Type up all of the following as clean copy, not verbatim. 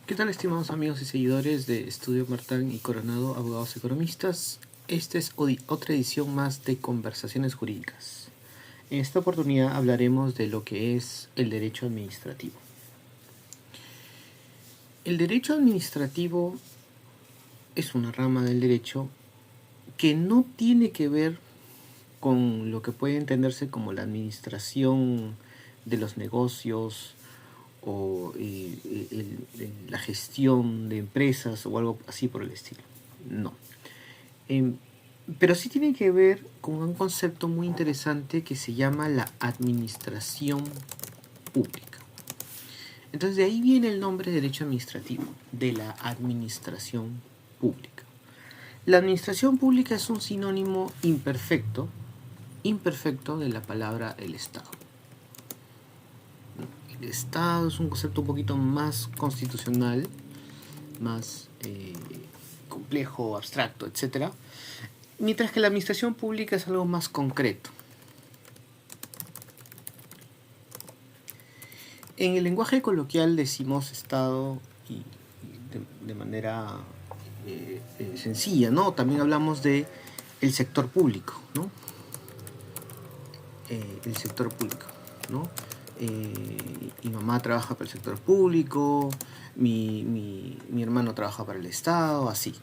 ¿Qué tal, estimados amigos y seguidores de Estudio Martán y Coronado, abogados economistas? Esta es otra edición más de Conversaciones Jurídicas. En esta oportunidad hablaremos de lo que es el derecho administrativo. El derecho administrativo es una rama del derecho que no tiene que ver con lo que puede entenderse como la administración de los negocios o la gestión de empresas o algo así por el estilo. No. Pero sí tiene que ver con un concepto muy interesante que se llama la administración pública. Entonces de ahí viene el nombre de derecho administrativo, de la administración pública. La administración pública es un sinónimo imperfecto de la palabra el Estado. El Estado es un concepto un poquito más constitucional, más complejo, abstracto, etc. Mientras que la administración pública es algo más concreto. En el lenguaje coloquial decimos Estado y de manera sencilla, ¿no? También hablamos de el sector público, ¿no? El sector público, ¿no? Mi mamá trabaja para el sector público, mi hermano trabaja para el Estado, así.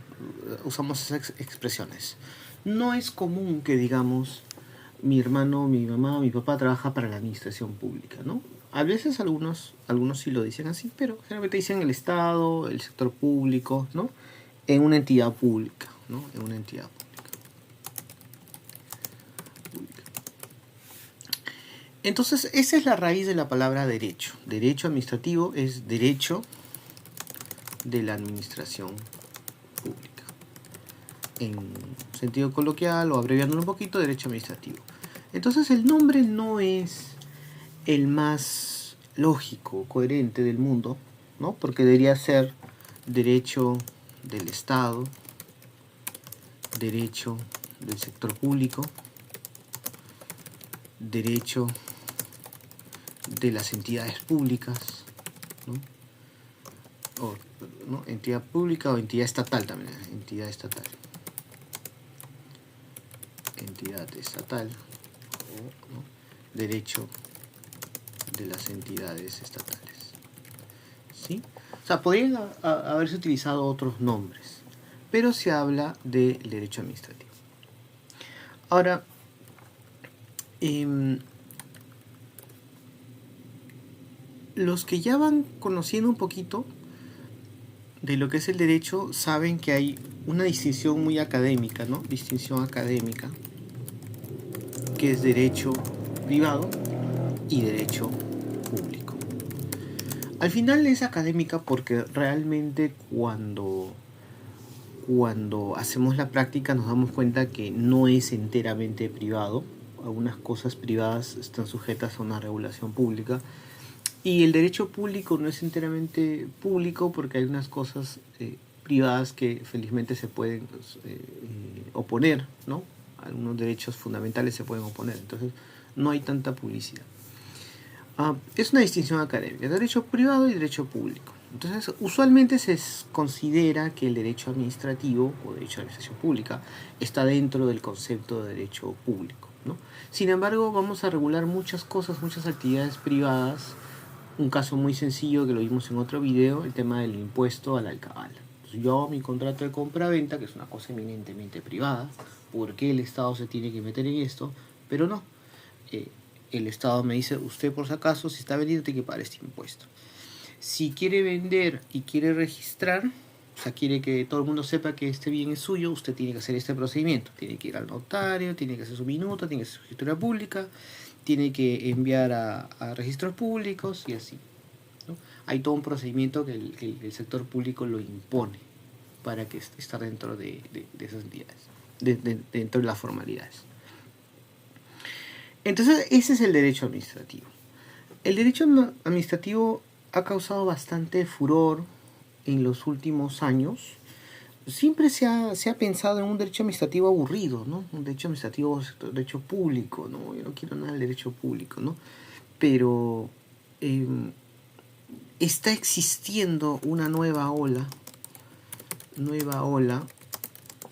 Usamos esas expresiones. No es común que digamos mi hermano, mi mamá o mi papá trabaja para la administración pública, ¿no? A veces algunos sí lo dicen así, pero generalmente dicen el Estado, el sector público, ¿no? En una entidad pública, ¿no? En una entidad pública. Entonces, esa es la raíz de la palabra derecho. Derecho administrativo es derecho de la administración pública. En sentido coloquial o abreviándolo un poquito, derecho administrativo. Entonces, el nombre no es el más lógico, coherente del mundo, ¿no? Porque debería ser derecho del Estado, derecho del sector público, derecho de las entidades públicas, ¿no? O, ¿no? Entidad pública o entidad estatal también, entidad estatal. Entidad estatal, o, ¿no? Derecho de las entidades estatales, ¿sí? O sea, podrían haberse utilizado otros nombres, pero se habla del derecho administrativo. Ahora, los que ya van conociendo un poquito de lo que es el derecho saben que hay una distinción muy académica, ¿no? Distinción académica, que es derecho privado y derecho público. Al final es académica porque realmente cuando hacemos la práctica nos damos cuenta que no es enteramente privado. Algunas cosas privadas están sujetas a una regulación pública. Y el derecho público no es enteramente público porque hay unas cosas privadas que felizmente se pueden oponer, ¿no? Algunos derechos fundamentales se pueden oponer, entonces no hay tanta publicidad. Es una distinción académica, derecho privado y derecho público. Entonces, usualmente se considera que el derecho administrativo o derecho de administración pública está dentro del concepto de derecho público, ¿no? Sin embargo, vamos a regular muchas cosas, muchas actividades privadas. Un caso muy sencillo que lo vimos en otro video, el tema del impuesto a la alcabala. Entonces, yo mi contrato de compra-venta, que es una cosa eminentemente privada, ¿por qué el Estado se tiene que meter en esto? Pero no. El Estado me dice, usted por si acaso, si está vendiendo, tiene que pagar este impuesto. Si quiere vender y quiere registrar, o sea, quiere que todo el mundo sepa que este bien es suyo, usted tiene que hacer este procedimiento. Tiene que ir al notario, tiene que hacer su minuta, tiene que hacer su escritura pública, tiene que enviar a registros públicos y así, ¿no? Hay todo un procedimiento que el sector público lo impone para que esté dentro de esas entidades, dentro de las formalidades. Entonces, ese es el derecho administrativo. El derecho administrativo ha causado bastante furor en los últimos años. Siempre se ha pensado en un derecho administrativo aburrido, ¿no? Un derecho administrativo, derecho público, ¿no? Yo no quiero nada del derecho público, ¿no? Pero está existiendo una nueva ola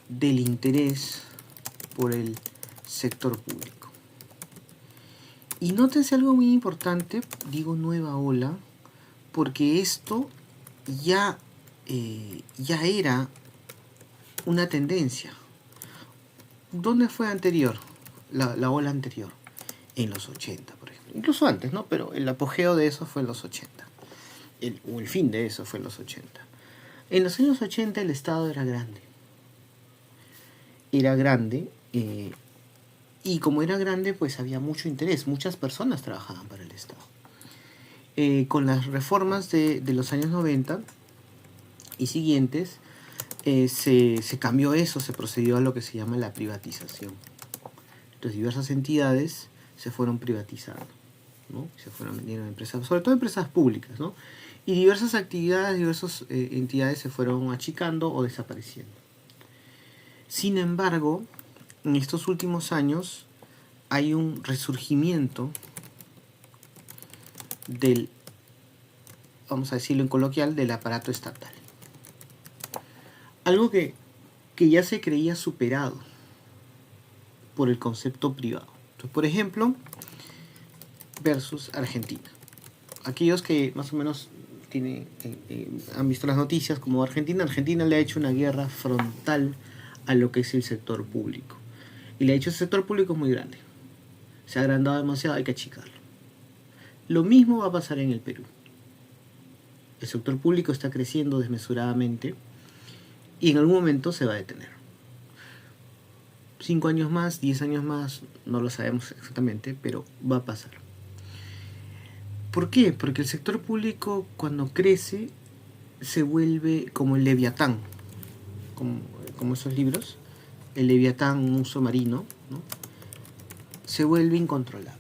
del interés por el sector público. Y nótense algo muy importante, digo nueva ola, porque esto ya era una tendencia. ¿Dónde fue anterior? La ola anterior. En los 80, por ejemplo. Incluso antes, ¿no? Pero el apogeo de eso fue en los 80. O el fin de eso fue en los 80. En los años 80 el Estado era grande. Y como era grande, pues había mucho interés. Muchas personas trabajaban para el Estado. Con las reformas de los años 90 y siguientes, se cambió eso, se procedió a lo que se llama la privatización. Entonces diversas entidades se fueron privatizando, ¿no? Se fueron vendiendo a empresas, sobre todo empresas públicas, ¿no? Y diversas actividades, diversas entidades se fueron achicando o desapareciendo. Sin embargo, en estos últimos años hay un resurgimiento del, vamos a decirlo en coloquial, del aparato estatal. Algo que ya se creía superado por el concepto privado. Entonces, por ejemplo, versus Argentina. Aquellos que más o menos han visto las noticias como Argentina le ha hecho una guerra frontal a lo que es el sector público. Y le ha dicho, el sector público es muy grande. Se ha agrandado demasiado, hay que achicarlo. Lo mismo va a pasar en el Perú. El sector público está creciendo desmesuradamente y en algún momento se va a detener. 5 años más, 10 años más, no lo sabemos exactamente, pero va a pasar. ¿Por qué? Porque el sector público cuando crece se vuelve como el Leviatán, como esos libros, el Leviatán, un oso marino, ¿no? Se vuelve incontrolable,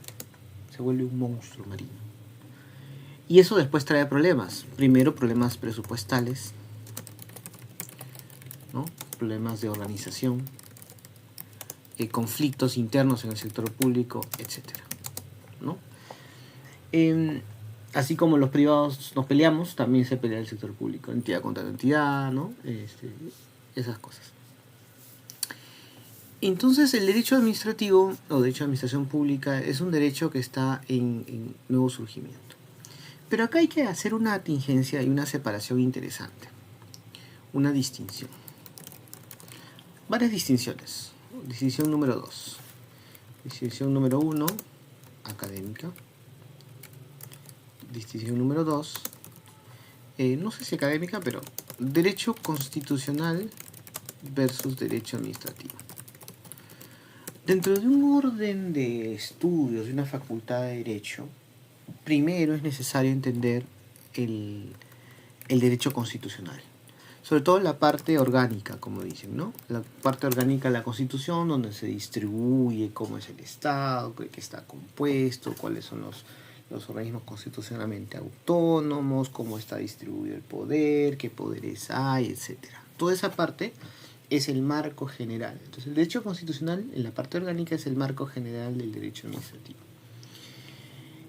se vuelve un monstruo marino. Y eso después trae problemas. Primero, problemas presupuestales, ¿no? Problemas de organización, conflictos internos en el sector público, etc., ¿no? Así como los privados nos peleamos, también se pelea el sector público, entidad contra entidad, ¿no? Esas cosas. Entonces el derecho administrativo o derecho de administración pública es un derecho que está en nuevo surgimiento. Pero acá hay que hacer una tingencia y una separación interesante, una distinción. Varias distinciones. Distinción número 2. Distinción número 1, académica. Distinción número 2, no sé si académica, pero derecho constitucional versus derecho administrativo. Dentro de un orden de estudios de una facultad de derecho, primero es necesario entender el derecho constitucional. Sobre todo la parte orgánica, como dicen, ¿no? La parte orgánica de la Constitución, donde se distribuye cómo es el Estado, qué está compuesto, cuáles son los organismos constitucionalmente autónomos, cómo está distribuido el poder, qué poderes hay, etc. Toda esa parte es el marco general. Entonces el derecho constitucional en la parte orgánica es el marco general del derecho administrativo.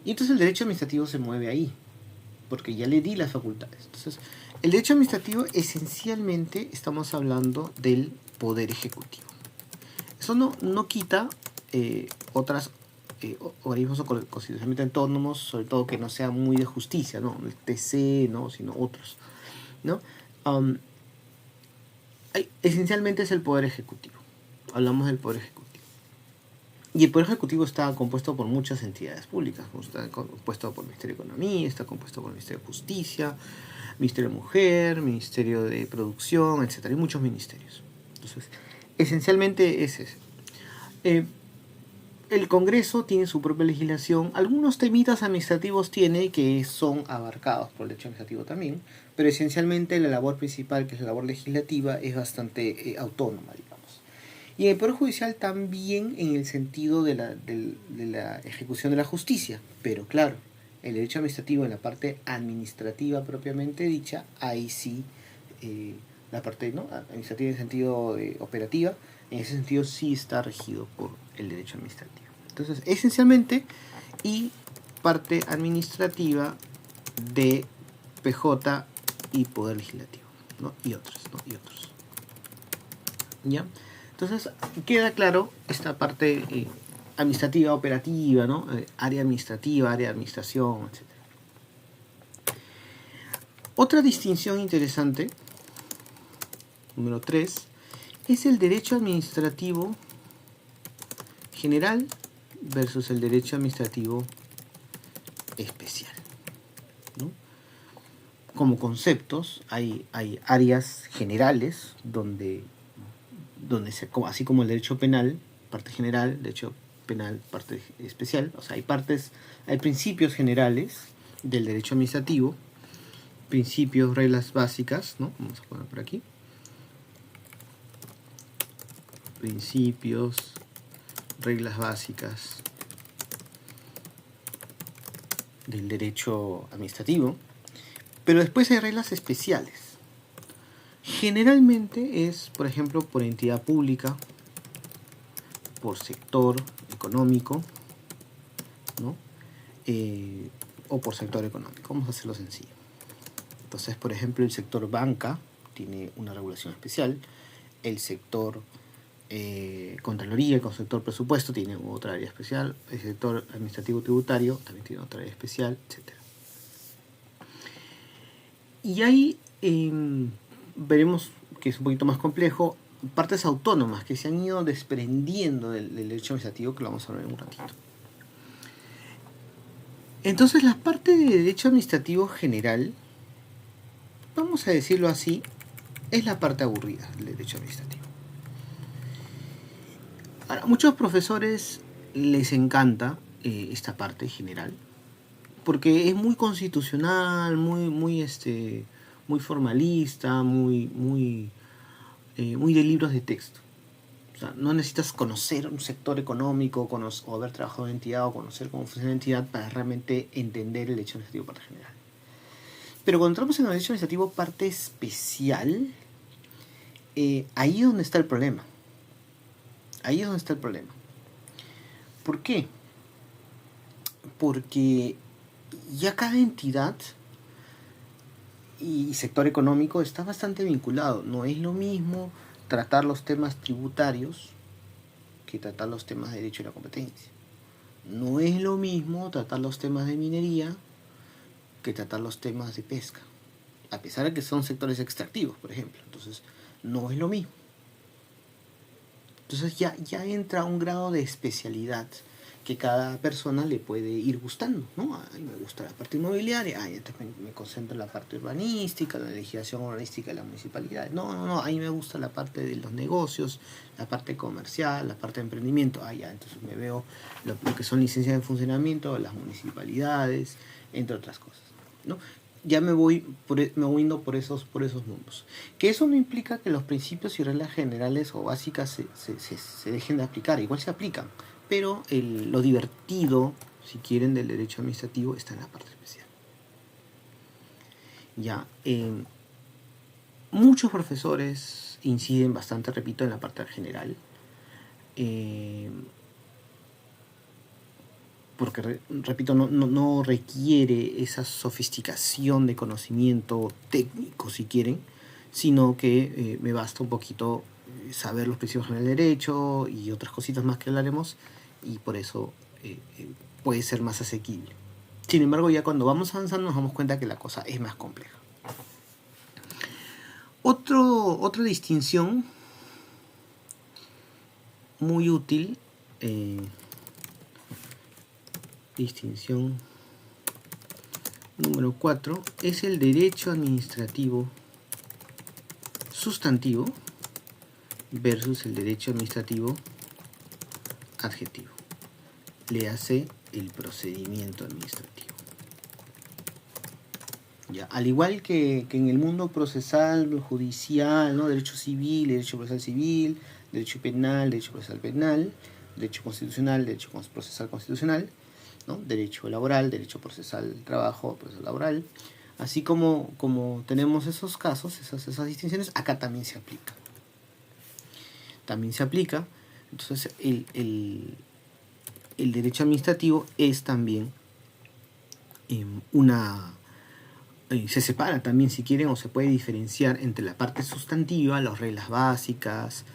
Y entonces el derecho administrativo se mueve ahí, porque ya le di las facultades. Entonces el derecho administrativo esencialmente estamos hablando del poder ejecutivo. Eso no quita otras organismos constitucionalmente autónomos, sobre todo que no sean muy de justicia, ¿no? El TC, ¿no? Sino otros, ¿no? Esencialmente es el poder ejecutivo. Hablamos del poder ejecutivo. Y el poder ejecutivo está compuesto por muchas entidades públicas. Está compuesto por el Ministerio de Economía, está compuesto por el Ministerio de Justicia, Ministerio de Mujer, Ministerio de Producción, etc. Hay muchos ministerios. Entonces, esencialmente es ese. El Congreso tiene su propia legislación. Algunos temitas administrativos tiene que son abarcados por el derecho administrativo también, pero esencialmente la labor principal, que es la labor legislativa, es bastante autónoma, digamos. Y en el Poder Judicial también en el sentido de la ejecución de la justicia, pero claro, el derecho administrativo en la parte administrativa propiamente dicha, ahí sí, la parte, ¿no?, administrativa en sentido operativa, en ese sentido sí está regido por el derecho administrativo. Entonces, esencialmente, y parte administrativa de PJ y Poder Legislativo, ¿no? Y otros, ¿no? Y otros. ¿Ya? Entonces, queda claro esta parte administrativa, operativa, ¿no? Área administrativa, área de administración, etc. Otra distinción interesante, número 3, es el derecho administrativo general versus el derecho administrativo especial, ¿no? Como conceptos, hay áreas generales donde así como el derecho penal, parte general, derecho penal, parte especial, o sea, hay principios generales del derecho administrativo, principios, reglas básicas, ¿no? Vamos a poner por aquí. Principios, reglas básicas del derecho administrativo, pero después hay reglas especiales. Generalmente es, por ejemplo, por entidad pública, por sector económico, ¿no? O por sector económico. Vamos a hacerlo sencillo. Entonces, por ejemplo, el sector banca tiene una regulación especial, el sector Contraloría, el sector presupuesto tiene otra área especial, el sector administrativo tributario también tiene otra área especial, etc. Y ahí veremos que es un poquito más complejo, partes autónomas que se han ido desprendiendo del derecho administrativo, que lo vamos a ver en un ratito. Entonces, la parte de derecho administrativo general, vamos a decirlo así, es la parte aburrida del derecho administrativo. A muchos profesores les encanta esta parte general, porque es muy constitucional, muy formalista, muy de libros de texto. O sea, no necesitas conocer un sector económico o haber trabajado en entidad o conocer cómo funciona la entidad para realmente entender el derecho administrativo parte general. Pero cuando entramos en el derecho administrativo parte especial, ahí es donde está el problema. Ahí es donde está el problema. ¿Por qué? Porque ya cada entidad y sector económico está bastante vinculado. No es lo mismo tratar los temas tributarios que tratar los temas de derecho y la competencia. No es lo mismo tratar los temas de minería que tratar los temas de pesca, a pesar de que son sectores extractivos, por ejemplo. Entonces, no es lo mismo. Entonces ya entra un grado de especialidad que cada persona le puede ir gustando, ¿no? A mí me gusta la parte inmobiliaria, entonces me concentro en la parte urbanística, la legislación urbanística de la municipalidad. No, a mí me gusta la parte de los negocios, la parte comercial, la parte de emprendimiento. Entonces me veo lo que son licencias de funcionamiento de las municipalidades, entre otras cosas, ¿no? Ya me voy yendo por esos mundos. Que eso no implica que los principios y reglas generales o básicas se dejen de aplicar, igual se aplican, pero lo divertido, si quieren, del derecho administrativo está en la parte especial. Ya, muchos profesores inciden bastante, repito, en la parte general, porque, repito, no requiere esa sofisticación de conocimiento técnico, si quieren, sino que me basta un poquito saber los principios generales del derecho y otras cositas más que hablaremos, y por eso puede ser más asequible. Sin embargo, ya cuando vamos avanzando nos damos cuenta que la cosa es más compleja. Otra distinción muy útil, distinción número 4, es el derecho administrativo sustantivo versus el derecho administrativo adjetivo. Le hace el procedimiento administrativo. Ya, al igual que en el mundo procesal, judicial, ¿no? Derecho civil, derecho procesal civil, derecho penal, derecho procesal penal, derecho constitucional, derecho procesal constitucional, ¿no? Derecho laboral, derecho procesal trabajo, procesal laboral. Así como tenemos esos casos, esas distinciones, acá también se aplica. Entonces el derecho administrativo es también Se separa también, si quieren, o se puede diferenciar entre la parte sustantiva, las reglas básicas,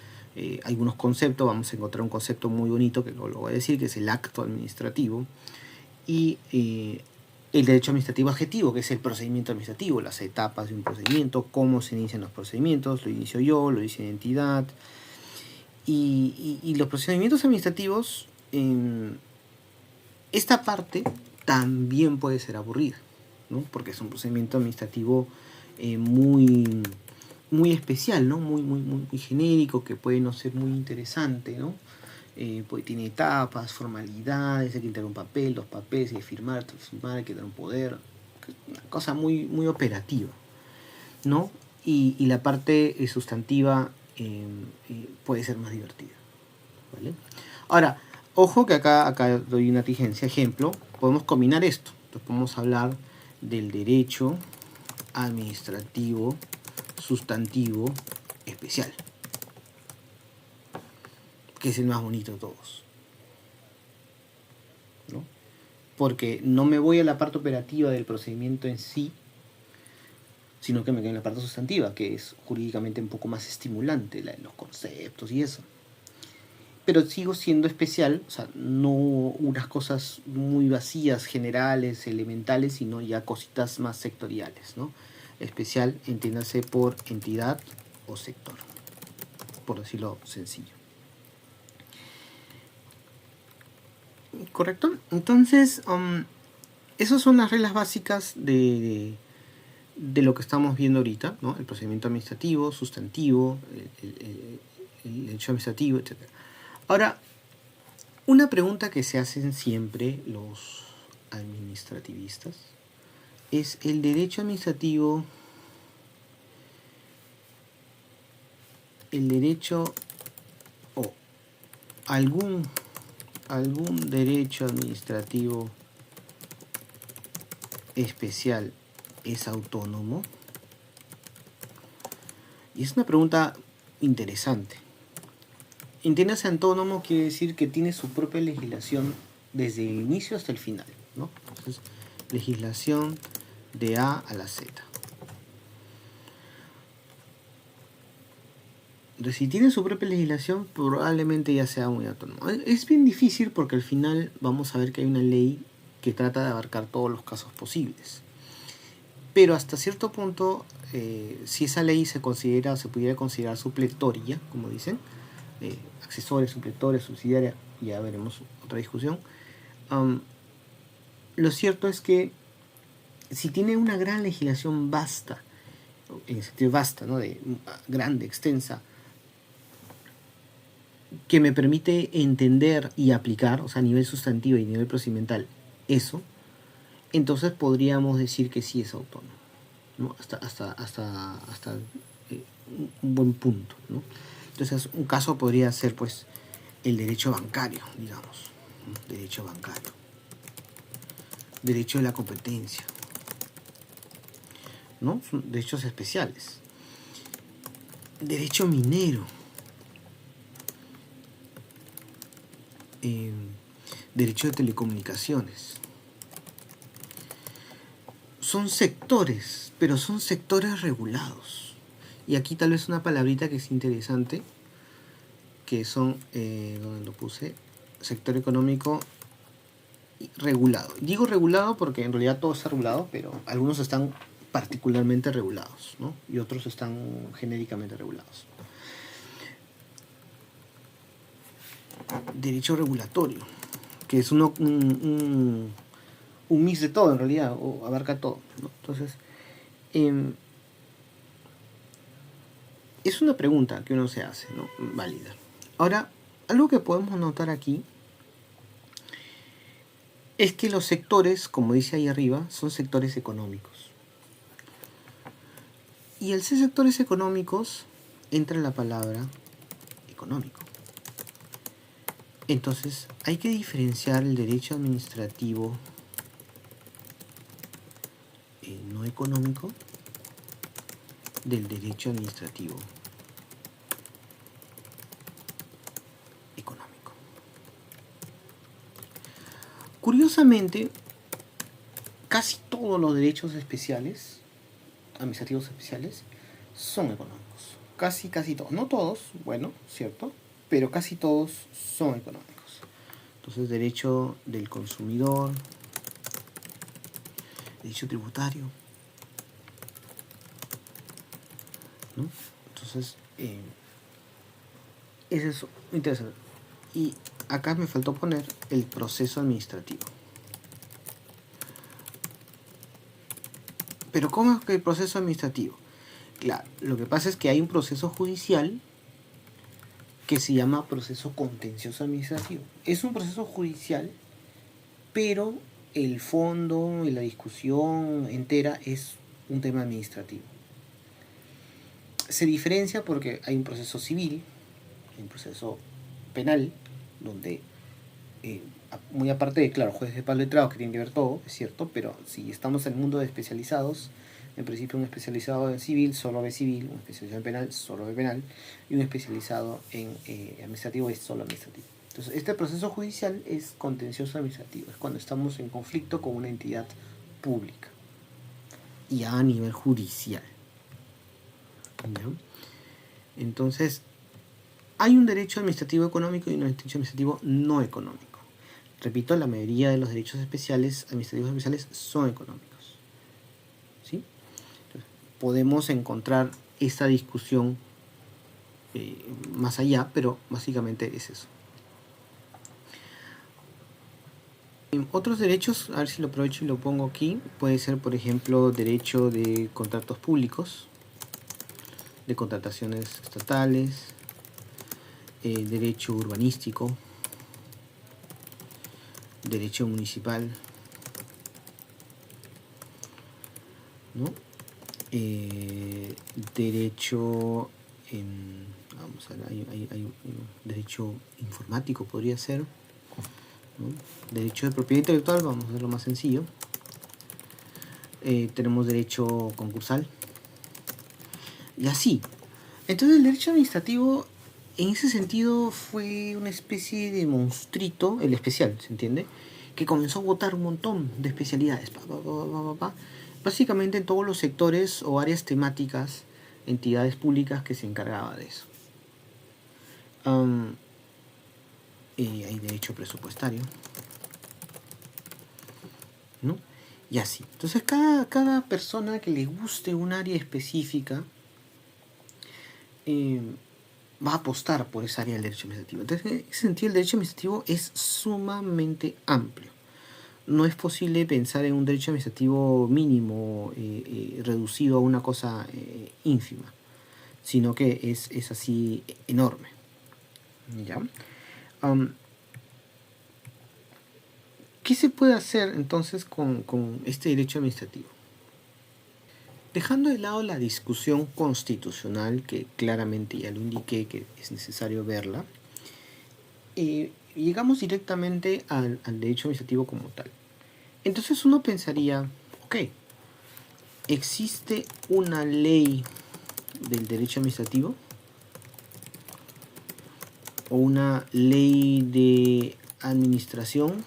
algunos conceptos. Vamos a encontrar un concepto muy bonito que lo voy a decir, que es el acto administrativo, y el derecho administrativo adjetivo, que es el procedimiento administrativo, las etapas de un procedimiento, cómo se inician los procedimientos, lo inicio yo, lo inicia la entidad. Y los procedimientos administrativos, esta parte también puede ser aburrida, ¿no? Porque es un procedimiento administrativo muy, muy especial, ¿no? Muy genérico, que puede no ser muy interesante, ¿no? Pues tiene etapas, formalidades, hay que entregar un papel, dos papeles, hay que firmar, hay que dar un poder, una cosa muy operativa, ¿no? Y la parte sustantiva puede ser más divertida, ¿vale? Ahora, ojo que acá doy una tigencia. Ejemplo, podemos combinar esto. Entonces podemos hablar del derecho administrativo sustantivo especial, que es el más bonito de todos, ¿no? Porque no me voy a la parte operativa del procedimiento en sí, sino que me quedo en la parte sustantiva, que es jurídicamente un poco más estimulante, los conceptos y eso. Pero sigo siendo especial, o sea, no unas cosas muy vacías, generales, elementales, sino ya cositas más sectoriales, ¿no? Especial, entiéndase por entidad o sector, por decirlo sencillo. ¿Correcto? Entonces, esas son las reglas básicas de lo que estamos viendo ahorita, ¿no? El procedimiento administrativo, sustantivo, el derecho administrativo, etc. Ahora, una pregunta que se hacen siempre los administrativistas es: ¿el derecho administrativo, el derecho o algún derecho administrativo especial es autónomo? Y es una pregunta interesante. Entiéndase, autónomo quiere decir que tiene su propia legislación desde el inicio hasta el final, ¿no? Entonces, legislación de A a la Z. Entonces, si tiene su propia legislación, probablemente ya sea muy autónomo. Es bien difícil porque al final vamos a ver que hay una ley que trata de abarcar todos los casos posibles. Pero hasta cierto punto, si esa ley se pudiera considerar supletoria, como dicen, accesoria, supletoria, subsidiaria, ya veremos otra discusión. Lo cierto es que si tiene una gran legislación vasta, en el sentido vasta, ¿no? De grande, extensa, que me permite entender y aplicar, o sea, a nivel sustantivo y a nivel procedimental, eso, entonces podríamos decir que sí es autónomo, ¿no? Hasta un buen punto, ¿no? Entonces, un caso podría ser, pues, el derecho bancario, digamos, ¿no? Derecho bancario, derecho de la competencia, ¿no? Son derechos especiales. Derecho minero, derecho de telecomunicaciones. Son sectores, pero son sectores regulados. Y aquí tal vez una palabrita que es interesante, que son, ¿dónde lo puse? Sector económico regulado. Digo regulado porque en realidad todo está regulado, pero algunos están particularmente regulados, ¿no? Y otros están genéricamente regulados. Derecho regulatorio, que es un mix de todo en realidad, o abarca todo, ¿no? Entonces, es una pregunta que uno se hace, ¿no? Válida. Ahora, algo que podemos notar aquí es que los sectores, como dice ahí arriba, son sectores económicos. Y al ser sectores económicos, entra la palabra económico. Entonces, hay que diferenciar el derecho administrativo no económico del derecho administrativo económico. Curiosamente, casi todos los derechos especiales administrativos especiales son económicos. Casi todos. No todos, bueno, cierto, pero casi todos son económicos. Entonces, derecho del consumidor, derecho tributario, ¿no? Entonces, eso es interesante. Y acá me faltó poner el proceso administrativo. Pero ¿cómo es que el proceso administrativo? Claro, lo que pasa es que hay un proceso judicial que se llama proceso contencioso administrativo. Es un proceso judicial, pero el fondo y la discusión entera es un tema administrativo. Se diferencia porque hay un proceso civil, hay un proceso penal, donde muy aparte de, claro, jueces de palo letrados que tienen que ver todo, es cierto, pero si estamos en el mundo de especializados, en principio un especializado en civil solo ve civil, un especializado en penal solo ve penal, y un especializado en administrativo es solo administrativo. Entonces, este proceso judicial es contencioso administrativo, es cuando estamos en conflicto con una entidad pública, y a nivel judicial. ¿Ya? Entonces, hay un derecho administrativo económico y un derecho administrativo no económico. Repito, la mayoría de los derechos especiales, administrativos especiales, son económicos. ¿Sí? Entonces, podemos encontrar esta discusión más allá, pero básicamente es eso. Otros derechos, a ver si lo aprovecho y lo pongo aquí, puede ser, por ejemplo, derecho de contratos públicos, de contrataciones estatales, derecho urbanístico, derecho municipal, ¿no? Derecho vamos a ver, hay derecho informático podría ser, ¿no? Derecho de propiedad intelectual, vamos a hacerlo más sencillo. Tenemos derecho concursal y así. Entonces el derecho administrativo en ese sentido fue una especie de monstruito, el especial, ¿se entiende? Que comenzó a botar un montón de especialidades, básicamente en todos los sectores o áreas temáticas, entidades públicas que se encargaba de eso. Hay derecho presupuestario, ¿no? Y así. Entonces cada persona que le guste un área específica va a apostar por esa área del derecho administrativo. Entonces, en ese sentido, el derecho administrativo es sumamente amplio. No es posible pensar en un derecho administrativo mínimo, reducido a una cosa ínfima, sino que es así enorme. ¿Ya? ¿Qué se puede hacer entonces con este derecho administrativo? Dejando de lado la discusión constitucional, que claramente ya lo indiqué que es necesario verla, llegamos directamente al derecho administrativo como tal. Entonces uno pensaría, ok, ¿existe una ley del derecho administrativo? ¿O una ley de administración?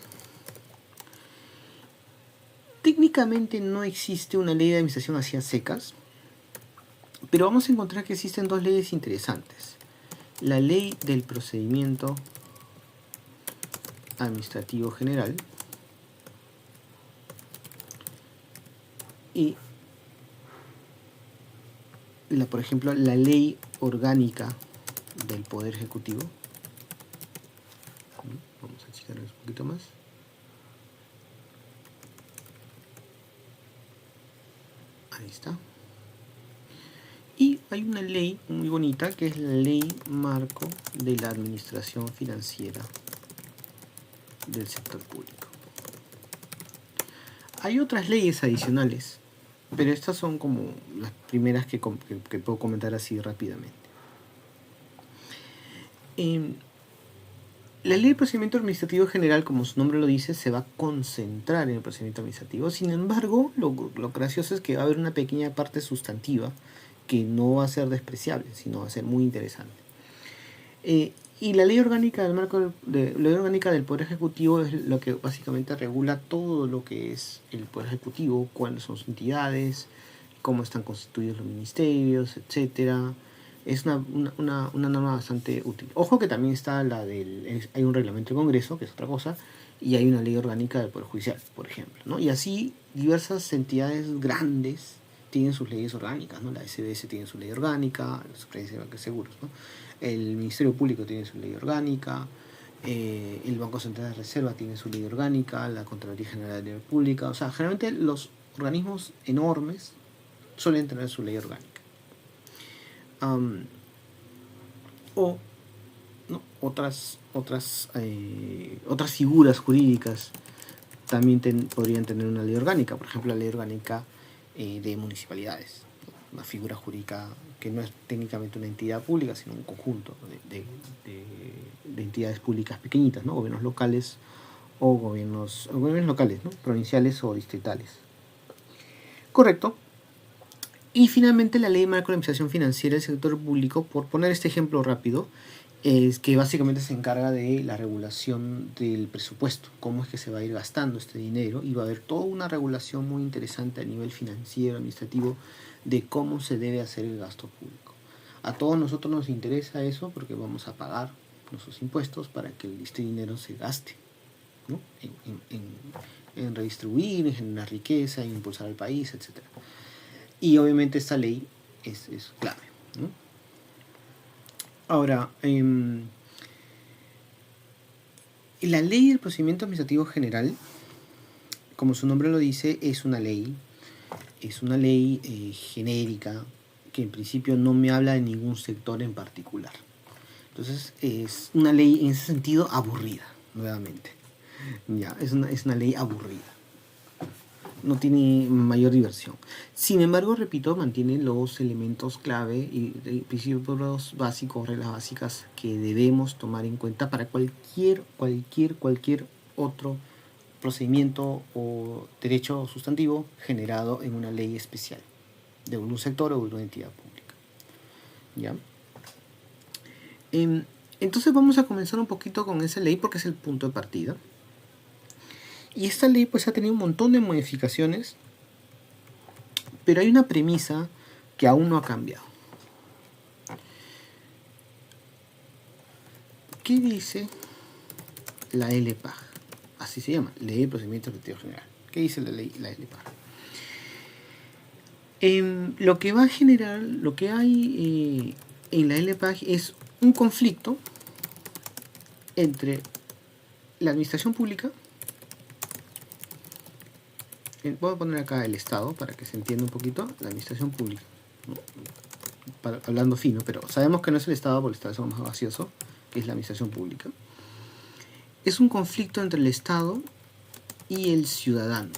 Técnicamente no existe una ley de administración así a secas, pero vamos a encontrar que existen dos leyes interesantes. La ley del procedimiento administrativo general y, por ejemplo, la ley orgánica del Poder Ejecutivo. Vamos a achicarnos un poquito más. Ahí está. Y hay una ley muy bonita que es la Ley Marco de la Administración Financiera del Sector Público. Hay otras leyes adicionales, pero estas son como las primeras que puedo comentar así rápidamente. La ley de procedimiento administrativo general, como su nombre lo dice, se va a concentrar en el procedimiento administrativo. Sin embargo, lo gracioso es que va a haber una pequeña parte sustantiva que no va a ser despreciable, sino va a ser muy interesante. Y la ley orgánica del ley orgánica del Poder Ejecutivo es lo que básicamente regula todo lo que es el Poder Ejecutivo, cuáles son sus entidades, cómo están constituidos los ministerios, etcétera. Es una norma bastante útil. Ojo que también está hay un reglamento del Congreso, que es otra cosa, y hay una ley orgánica del Poder Judicial, por ejemplo, ¿no? Y así diversas entidades grandes tienen sus leyes orgánicas, ¿no? La SBS tiene su ley orgánica, la Superintendencia de Bancos y Seguros, ¿no? El Ministerio Público tiene su ley orgánica, el Banco Central de Reserva tiene su ley orgánica, la Contraloría General de la República, o sea, generalmente los organismos enormes suelen tener su ley orgánica. O ¿no? otras figuras jurídicas también podrían tener una ley orgánica, por ejemplo la ley orgánica de municipalidades, ¿no? Una figura jurídica que no es técnicamente una entidad pública, sino un conjunto de entidades públicas pequeñitas, ¿no? Gobiernos locales o gobiernos locales, ¿no? Provinciales o distritales. Correcto. Y finalmente la ley de marco de administración financiera del sector público, por poner este ejemplo rápido, es que básicamente se encarga de la regulación del presupuesto, cómo es que se va a ir gastando este dinero, y va a haber toda una regulación muy interesante a nivel financiero, administrativo, de cómo se debe hacer el gasto público. A todos nosotros nos interesa eso porque vamos a pagar nuestros impuestos para que este dinero se gaste, ¿no? en redistribuir, en generar riqueza, en impulsar al país, etc. Y obviamente esta ley es clave, ¿no? Ahora, la ley del procedimiento administrativo general, como su nombre lo dice, es una ley genérica que en principio no me habla de ningún sector en particular. Entonces es una ley en ese sentido aburrida, nuevamente. Ya, es una ley aburrida. No tiene mayor diversión. Sin embargo, repito, mantiene los elementos clave y principios básicos, reglas básicas que debemos tomar en cuenta para cualquier otro procedimiento o derecho sustantivo generado en una ley especial de un sector o de una entidad pública. ¿Ya? Entonces vamos a comenzar un poquito con esa ley porque es el punto de partida. Y esta ley pues ha tenido un montón de modificaciones, pero hay una premisa que aún no ha cambiado. ¿Qué dice la LPAG? Así se llama, Ley de Procedimiento Administrativo General. ¿Qué dice la LPAG? Lo que va a generar, lo que hay en la LPAG es un conflicto entre la administración pública. Voy a poner acá el Estado para que se entienda un poquito. La administración pública, ¿no? Hablando fino, pero sabemos que no es el Estado porque el Estado es más gaseoso, que es la administración pública. Es un conflicto entre el Estado y el ciudadano,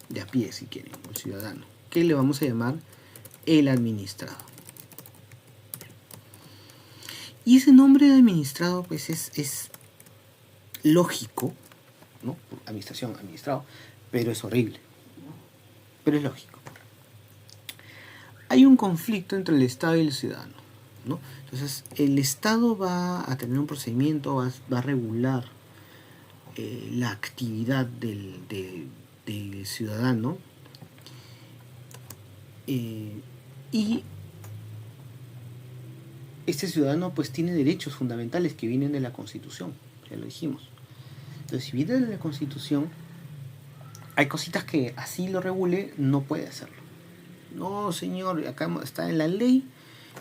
de a pie si quieren, el ciudadano, que le vamos a llamar el administrado. Y ese nombre de administrado pues es lógico, ¿no? Administración, administrado, pero es horrible, pero es lógico. Hay un conflicto entre el Estado y el ciudadano, ¿no? Entonces el Estado va a tener un procedimiento, va a regular la actividad del ciudadano, y este ciudadano pues tiene derechos fundamentales que vienen de la Constitución, ya lo dijimos. Entonces si viene de la Constitución, hay cositas que así lo regule no puede hacerlo. No, señor, acá está en la ley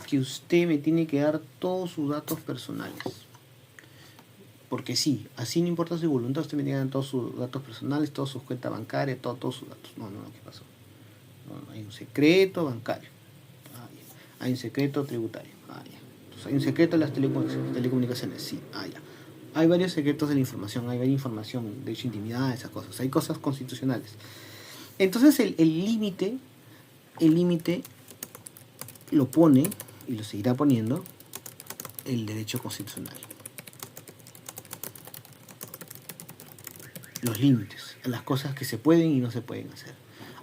que usted me tiene que dar todos sus datos personales. Porque sí, así no importa su voluntad, usted me tiene que dar todos sus datos personales, todas sus cuentas bancarias, todos sus datos. No, ¿qué pasó? No, hay un secreto bancario. Hay un secreto tributario. Entonces, hay un secreto de las telecomunicaciones. Sí, ya. Hay varios secretos de la información, hay varias información, de hecho intimidad, esas cosas. Hay cosas constitucionales. Entonces el límite lo pone, y lo seguirá poniendo, el derecho constitucional. Los límites, las cosas que se pueden y no se pueden hacer.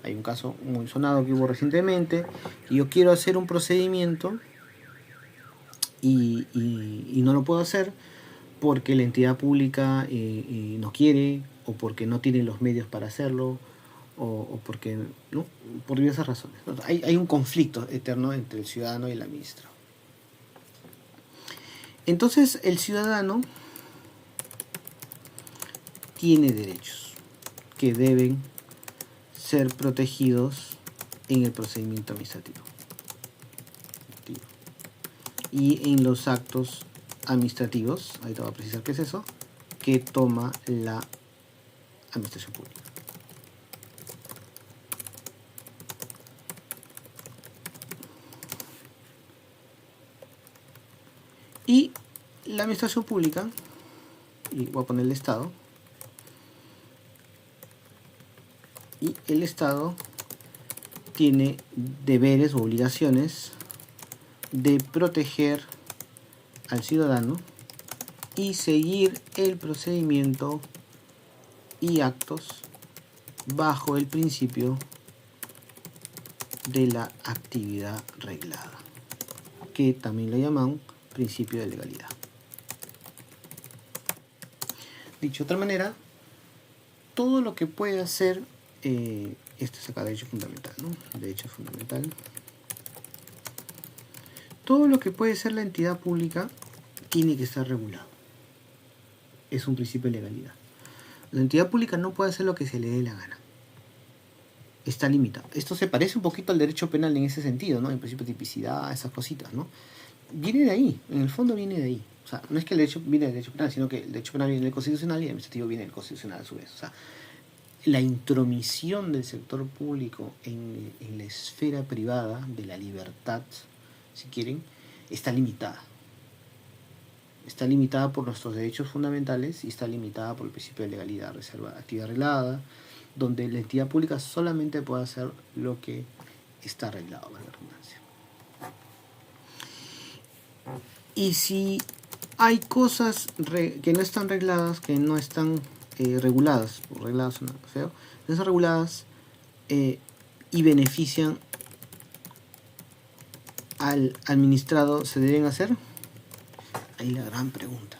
Hay un caso muy sonado que hubo recientemente, y yo quiero hacer un procedimiento y no lo puedo hacer porque la entidad pública no quiere, o porque no tiene los medios para hacerlo, o porque, ¿no? Por diversas razones. Hay un conflicto eterno entre el ciudadano y el administrado. Entonces, el ciudadano tiene derechos que deben ser protegidos en el procedimiento administrativo y en los actos administrativos, ahí te voy a precisar qué es eso, que toma la administración pública. Y la administración pública, y voy a poner el Estado, y el Estado tiene deberes o obligaciones de proteger al ciudadano y seguir el procedimiento y actos bajo el principio de la actividad reglada, que también lo llaman principio de legalidad. Dicho de otra manera, todo lo que puede hacer, esto es acá derecho fundamental, ¿no? Derecho fundamental. Todo lo que puede ser la entidad pública tiene que estar regulado. Es un principio de legalidad. La entidad pública no puede hacer lo que se le dé la gana. Está limitado. Esto se parece un poquito al derecho penal en ese sentido, ¿no? El principio de tipicidad, esas cositas, ¿no? Viene de ahí, en el fondo viene de ahí. O sea, no es que el derecho viene del derecho penal, sino que el derecho penal viene del constitucional y el administrativo viene del constitucional a su vez. O sea, la intromisión del sector público en la esfera privada de la libertad, si quieren, está limitada. Está limitada por nuestros derechos fundamentales y está limitada por el principio de legalidad, reserva, actividad arreglada, donde la entidad pública solamente puede hacer lo que está arreglado, la redundancia. Y si hay cosas que no están regladas, que no están reguladas, o regladas suena feo, no están reguladas y benefician al administrado, ¿se deben hacer? Ahí la gran pregunta.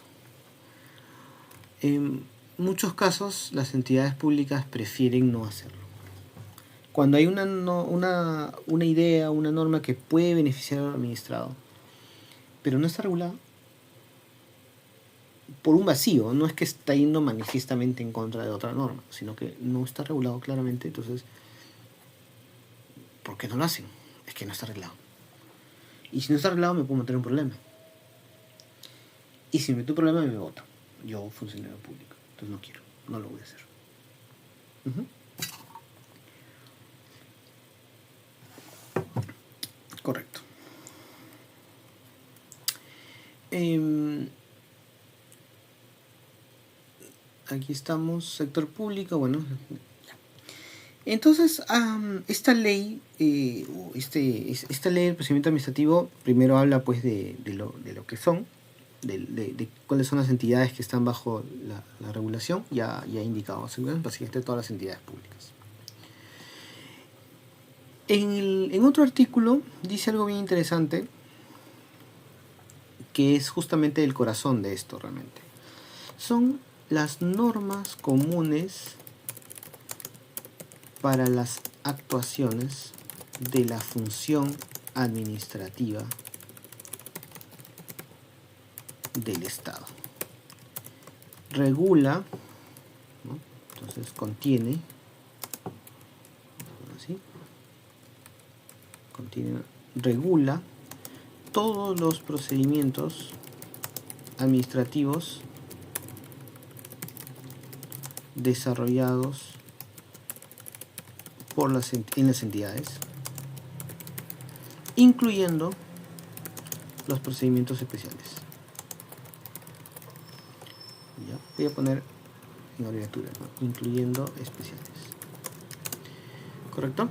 En muchos casos las entidades públicas prefieren no hacerlo. Cuando hay una idea, una norma que puede beneficiar al administrado, pero no está regulada, por un vacío, no es que está yendo manifiestamente en contra de otra norma, sino que no está regulado claramente, entonces, ¿por qué no lo hacen? Es que no está arreglado. Y si no está arreglado me puedo meter un problema. Y si me meto un problema me voto. Yo, funcionario público. Entonces no quiero, no lo voy a hacer. Correcto. Aquí estamos, sector público, bueno. Entonces, esta ley, esta ley del procedimiento administrativo, primero habla pues de lo que son, de cuáles son las entidades que están bajo la regulación, ya indicado, básicamente todas las entidades públicas. En otro artículo dice algo bien interesante, que es justamente el corazón de esto realmente. Son las normas comunes para las actuaciones de la función administrativa del Estado. Regula, ¿no? Entonces contiene, ¿sí? Regula todos los procedimientos administrativos desarrollados en las entidades, incluyendo los procedimientos especiales. ¿Ya? Voy a poner en abreviatura, ¿no? Incluyendo especiales. ¿Correcto?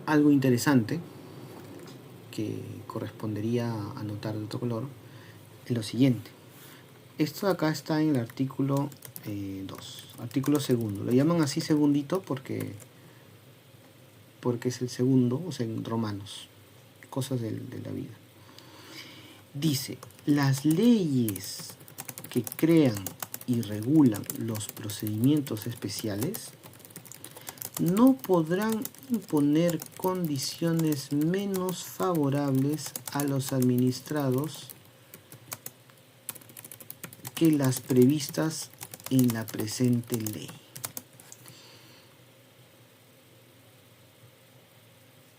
Algo interesante que correspondería a anotar de otro color es lo siguiente. Esto acá está en el artículo 2, artículo segundo. Lo llaman así segundito porque es el segundo, o sea, en romanos, cosas de la vida. Dice, las leyes que crean y regulan los procedimientos especiales, no podrán imponer condiciones menos favorables a los administrados que las previstas en la presente ley.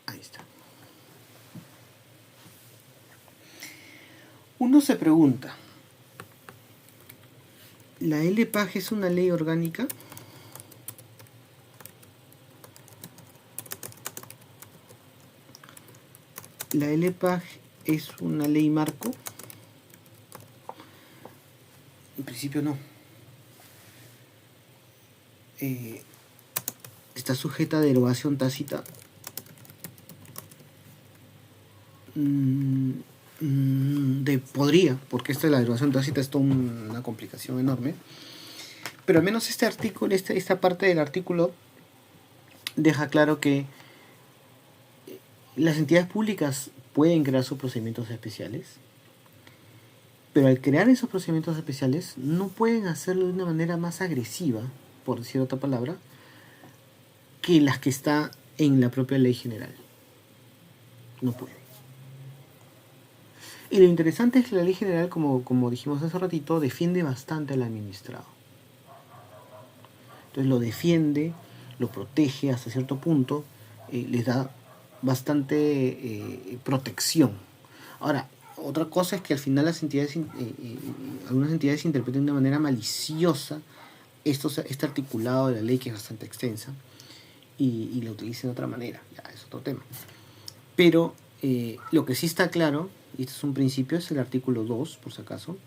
Ahí está. Uno se pregunta, ¿la LPAG es una ley orgánica? ¿La LPAG es una ley marco? En principio no. Está sujeta a derogación tácita. Podría, porque esta de la derogación tácita es toda una complicación enorme. Pero al menos este artículo, esta parte del artículo deja claro que las entidades públicas pueden crear sus procedimientos especiales, pero al crear esos procedimientos especiales no pueden hacerlo de una manera más agresiva, por decir otra palabra, que las que está en la propia ley general. No puede. Y lo interesante es que la ley general, como dijimos hace ratito, defiende bastante al administrado. Entonces lo defiende, lo protege hasta cierto punto, les da bastante protección. Ahora, otra cosa es que al final las entidades, algunas entidades interpreten de manera maliciosa este articulado de la ley, que es bastante extensa, y la utilicen de otra manera. Ya es otro tema. Pero lo que sí está claro, y este es un principio, es el artículo 2, por si acaso.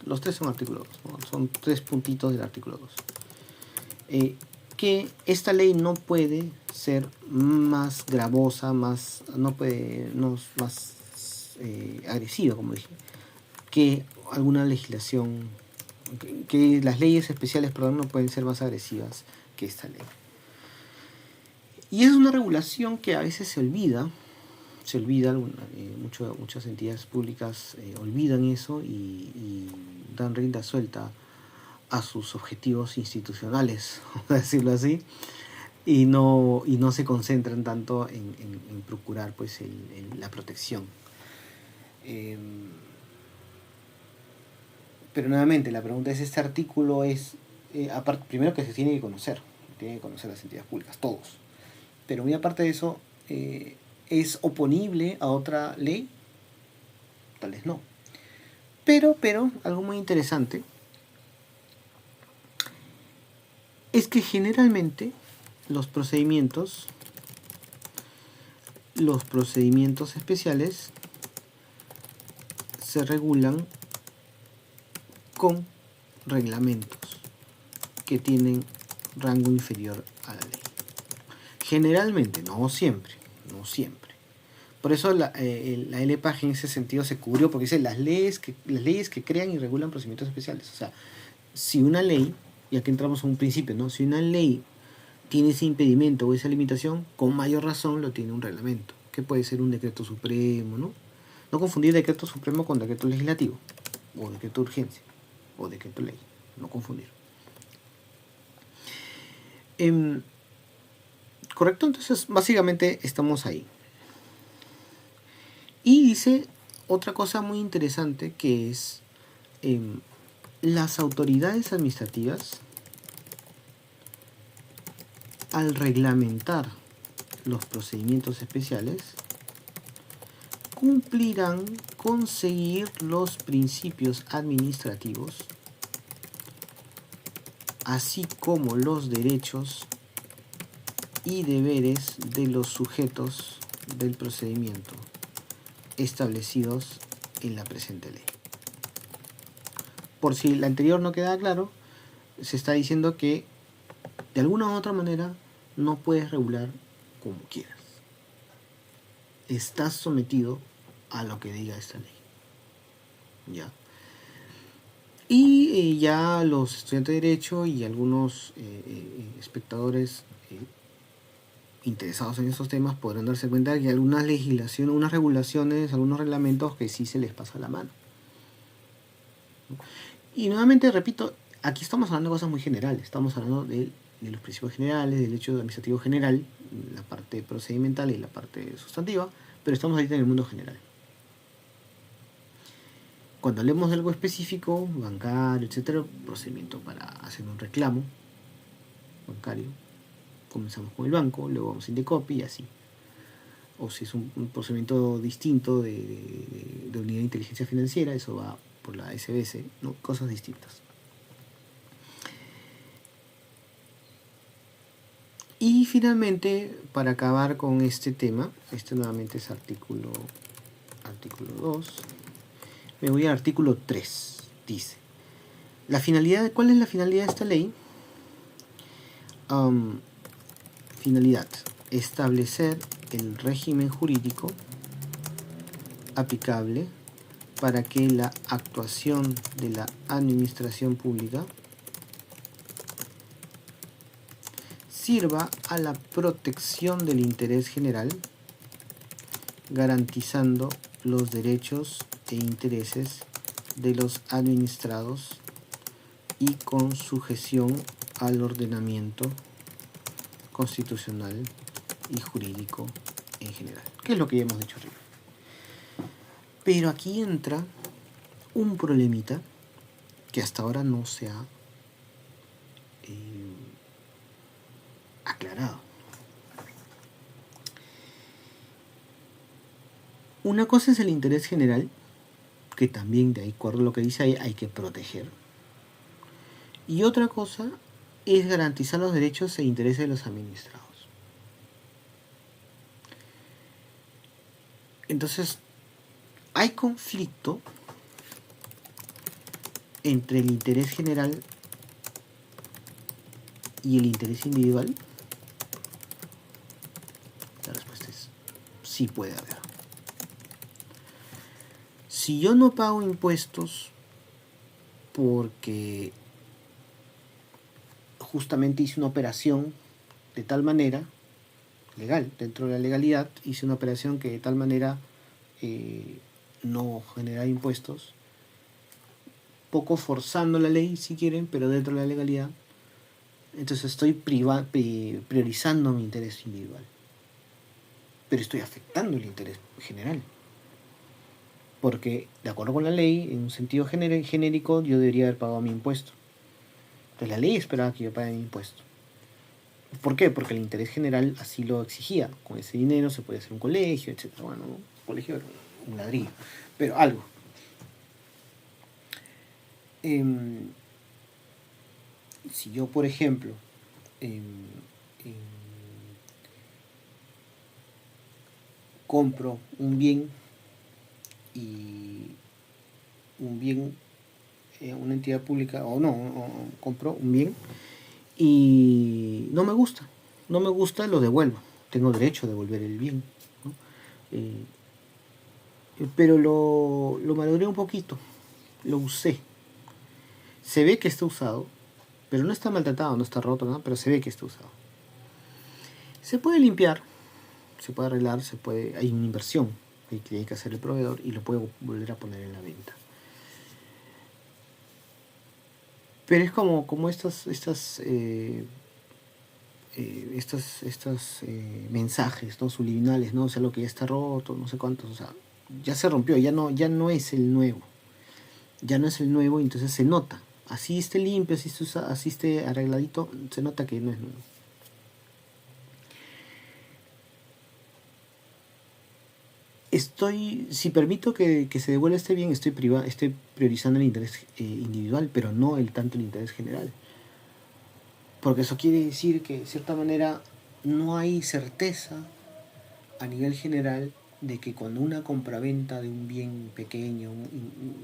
Los tres son artículo 2, ¿no? Son 3 puntitos del artículo 2. Que esta ley no puede ser más gravosa, más agresiva, como dije, que alguna legislación, que las leyes especiales, perdón, no pueden ser más agresivas que esta ley. Y es una regulación que a veces se olvida, muchas entidades públicas olvidan eso y dan rienda suelta a sus objetivos institucionales, vamos a decirlo así, y no se concentran tanto en procurar pues la protección. Pero nuevamente la pregunta es, este artículo es, aparte, primero que se tiene que conocer las entidades públicas, todos, pero muy aparte de eso, ¿es oponible a otra ley? Tal vez no. Pero algo muy interesante es que generalmente los procedimientos especiales se regulan con reglamentos que tienen rango inferior a la ley. Generalmente, no siempre. Por eso la LPAG en ese sentido se cubrió, porque dice las leyes que crean y regulan procedimientos especiales. O sea, si una ley, y aquí entramos a un principio, ¿no? Si una ley tiene ese impedimento o esa limitación, con mayor razón lo tiene un reglamento, que puede ser un decreto supremo, ¿no? No confundir decreto supremo con decreto legislativo, o decreto de urgencia, o decreto ley. No confundir. ¿Correcto? Entonces, básicamente estamos ahí. Y dice otra cosa muy interesante, que es las autoridades administrativas, al reglamentar los procedimientos especiales, cumplirán con seguir los principios administrativos, así como los derechos y deberes de los sujetos del procedimiento establecidos en la presente ley. Por si la anterior no queda claro, se está diciendo que de alguna u otra manera no puedes regular como quieras. Estás sometido a lo que diga esta ley. ¿Ya? Y ya los estudiantes de Derecho y algunos espectadores interesados en esos temas podrán darse cuenta de que hay algunas legislaciones, unas regulaciones, algunos reglamentos que sí se les pasa la mano. Y nuevamente repito, aquí estamos hablando de cosas muy generales, estamos hablando de los principios generales, del derecho administrativo general, la parte procedimental y la parte sustantiva, pero estamos ahorita en el mundo general. Cuando hablemos de algo específico, bancario, etcétera, procedimiento para hacer un reclamo bancario, comenzamos con el banco, luego vamos a Indecopi y así. O si es un procedimiento distinto de unidad de inteligencia financiera, eso va por la SBS, ¿no? Cosas distintas. Y finalmente, para acabar con este tema, este nuevamente es artículo 2, me voy al artículo 3, dice, ¿cuál es la finalidad de esta ley? Finalidad, establecer el régimen jurídico aplicable para que la actuación de la administración pública sirva a la protección del interés general, garantizando los derechos e intereses de los administrados y con sujeción al ordenamiento constitucional y jurídico en general, que es lo que ya hemos dicho arriba. Pero aquí entra un problemita que hasta ahora no se ha aclarado. Una cosa es el interés general, que también, de acuerdo a lo que dice ahí, hay que proteger. Y otra cosa es garantizar los derechos e intereses de los administrados. Entonces, hay conflicto entre el interés general y el interés individual. La respuesta es sí, puede haber. Si yo no pago impuestos porque justamente hice una operación de tal manera, legal, dentro de la legalidad, hice una operación que de tal manera no genera impuestos, poco forzando la ley si quieren, pero dentro de la legalidad, entonces estoy priorizando mi interés individual, pero estoy afectando el interés general, porque de acuerdo con la ley, en un sentido genérico, yo debería haber pagado mi impuesto. Entonces la ley esperaba que yo pague mi impuesto. ¿Por qué? Porque el interés general así lo exigía. Con ese dinero se podía hacer un colegio, etc. Bueno, un colegio era un ladrillo, pero algo. Si yo, por ejemplo, compro un bien una entidad pública, compro un bien y no me gusta, lo devuelvo, tengo derecho a devolver el bien, ¿no? Pero lo malogré un poquito, lo usé, se ve que está usado, pero no está maltratado, no está roto, ¿no? Pero se ve que está usado. Se puede limpiar, se puede arreglar, hay una inversión que tiene que hacer el proveedor y lo puede volver a poner en la venta. Pero es como estos mensajes, ¿no? Subliminales, ¿no? O sea, lo que ya está roto, no sé cuántos, o sea, ya se rompió, ya no es el nuevo. Ya no es el nuevo y entonces se nota. Así esté limpio, así esté arregladito, se nota que no es nuevo. Si permito que se devuelva este bien, estoy priorizando el interés individual, pero no tanto el interés general. Porque eso quiere decir que de cierta manera no hay certeza a nivel general de que cuando una compraventa de un bien pequeño,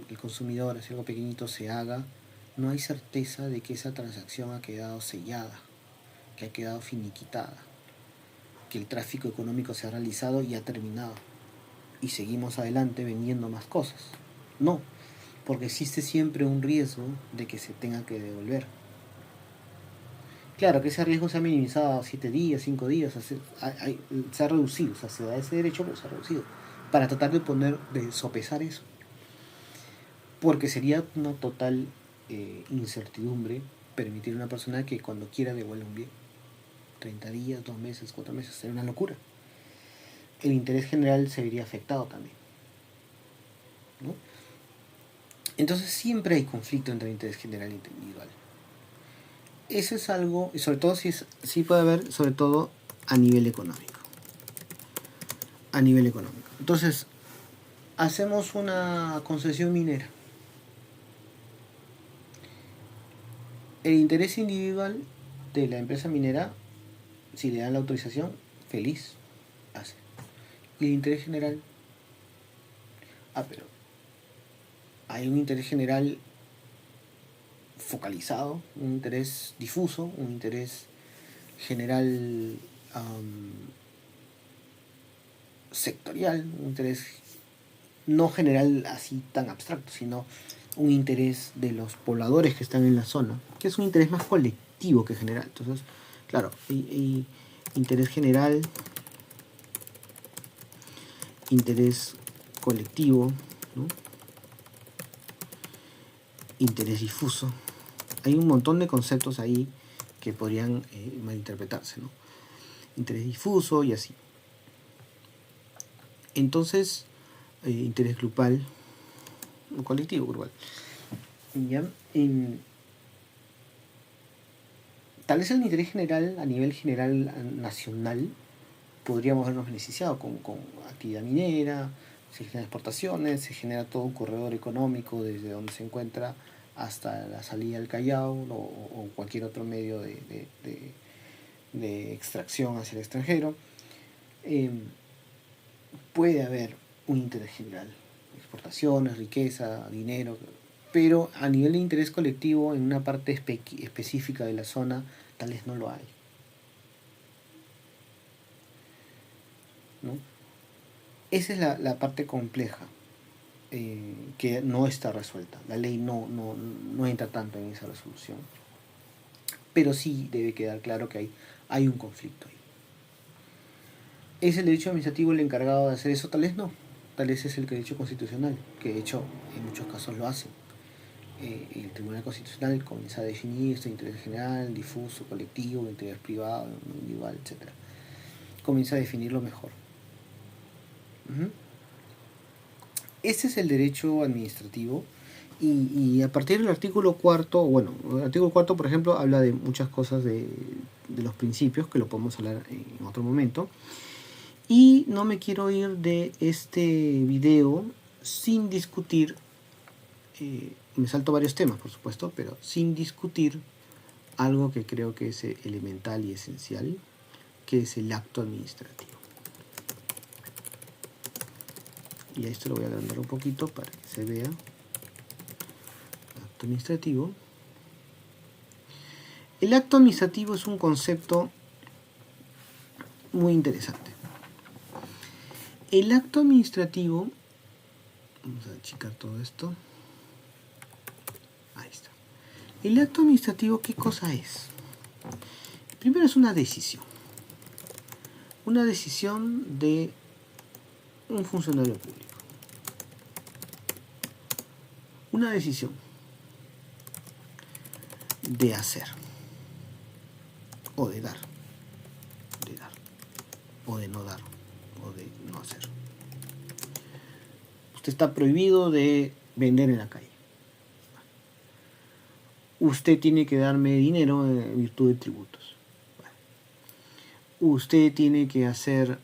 el consumidor hace algo pequeñito, se haga, no hay certeza de que esa transacción ha quedado sellada, que ha quedado finiquitada, que el tráfico económico se ha realizado y ha terminado y seguimos adelante vendiendo más cosas. No, porque existe siempre un riesgo de que se tenga que devolver. Claro que ese riesgo se ha minimizado a 7 días, 5 días, se ha reducido, o sea, se da ese derecho, pero se ha reducido, para tratar de sopesar eso. Porque sería una total incertidumbre permitir a una persona que cuando quiera devuelva un bien. 30 días, 2 meses, 4 meses, sería una locura. El interés general se vería afectado también, ¿no? Entonces siempre hay conflicto entre el interés general e individual. Eso es algo, y sobre todo sí puede haber, sobre todo a nivel económico. A nivel económico. Entonces, hacemos una concesión minera. El interés individual de la empresa minera, si le dan la autorización, feliz, hace. Y el interés general, pero hay un interés general focalizado, un interés difuso, un interés general sectorial, un interés no general así tan abstracto, sino un interés de los pobladores que están en la zona, que es un interés más colectivo que general. Entonces, claro, y interés general, interés colectivo, ¿no? Interés difuso. Hay un montón de conceptos ahí que podrían malinterpretarse, ¿no? Interés difuso y así. Entonces, interés grupal o colectivo grupal. ¿Ya? Tal vez el interés general, a nivel general nacional, podríamos habernos beneficiado con actividad minera, se generan exportaciones, se genera todo un corredor económico desde donde se encuentra hasta la salida al Callao o cualquier otro medio de extracción hacia el extranjero. Puede haber un interés general, exportaciones, riqueza, dinero, pero a nivel de interés colectivo en una parte específica de la zona tal vez no lo hay, ¿no? Esa es la parte compleja que no está resuelta. La ley no entra tanto en esa resolución, pero sí debe quedar claro que hay un conflicto ahí. ¿Es el derecho administrativo el encargado de hacer eso? Tal vez no. Tal vez es el derecho constitucional, que de hecho en muchos casos lo hace. El Tribunal Constitucional comienza a definir este interés general, difuso, colectivo, interés privado, individual, etc. Comienza a definirlo mejor. Ese es el derecho administrativo y a partir del artículo 4, bueno, el artículo 4 por ejemplo habla de muchas cosas de los principios, que lo podemos hablar en otro momento. Y no me quiero ir de este video sin discutir, me salto varios temas por supuesto, pero sin discutir algo que creo que es elemental y esencial, que es el acto administrativo. Y a esto lo voy a agrandar un poquito para que se vea. Acto administrativo. El acto administrativo es un concepto muy interesante. El acto administrativo, vamos a achicar todo esto. Ahí está. El acto administrativo, ¿qué cosa es? Primero es una decisión. Una decisión de un funcionario público. Una decisión de hacer o de dar, o de no dar, o de no hacer. Usted está prohibido de vender en la calle. Usted tiene que darme dinero en virtud de tributos. Usted tiene que hacer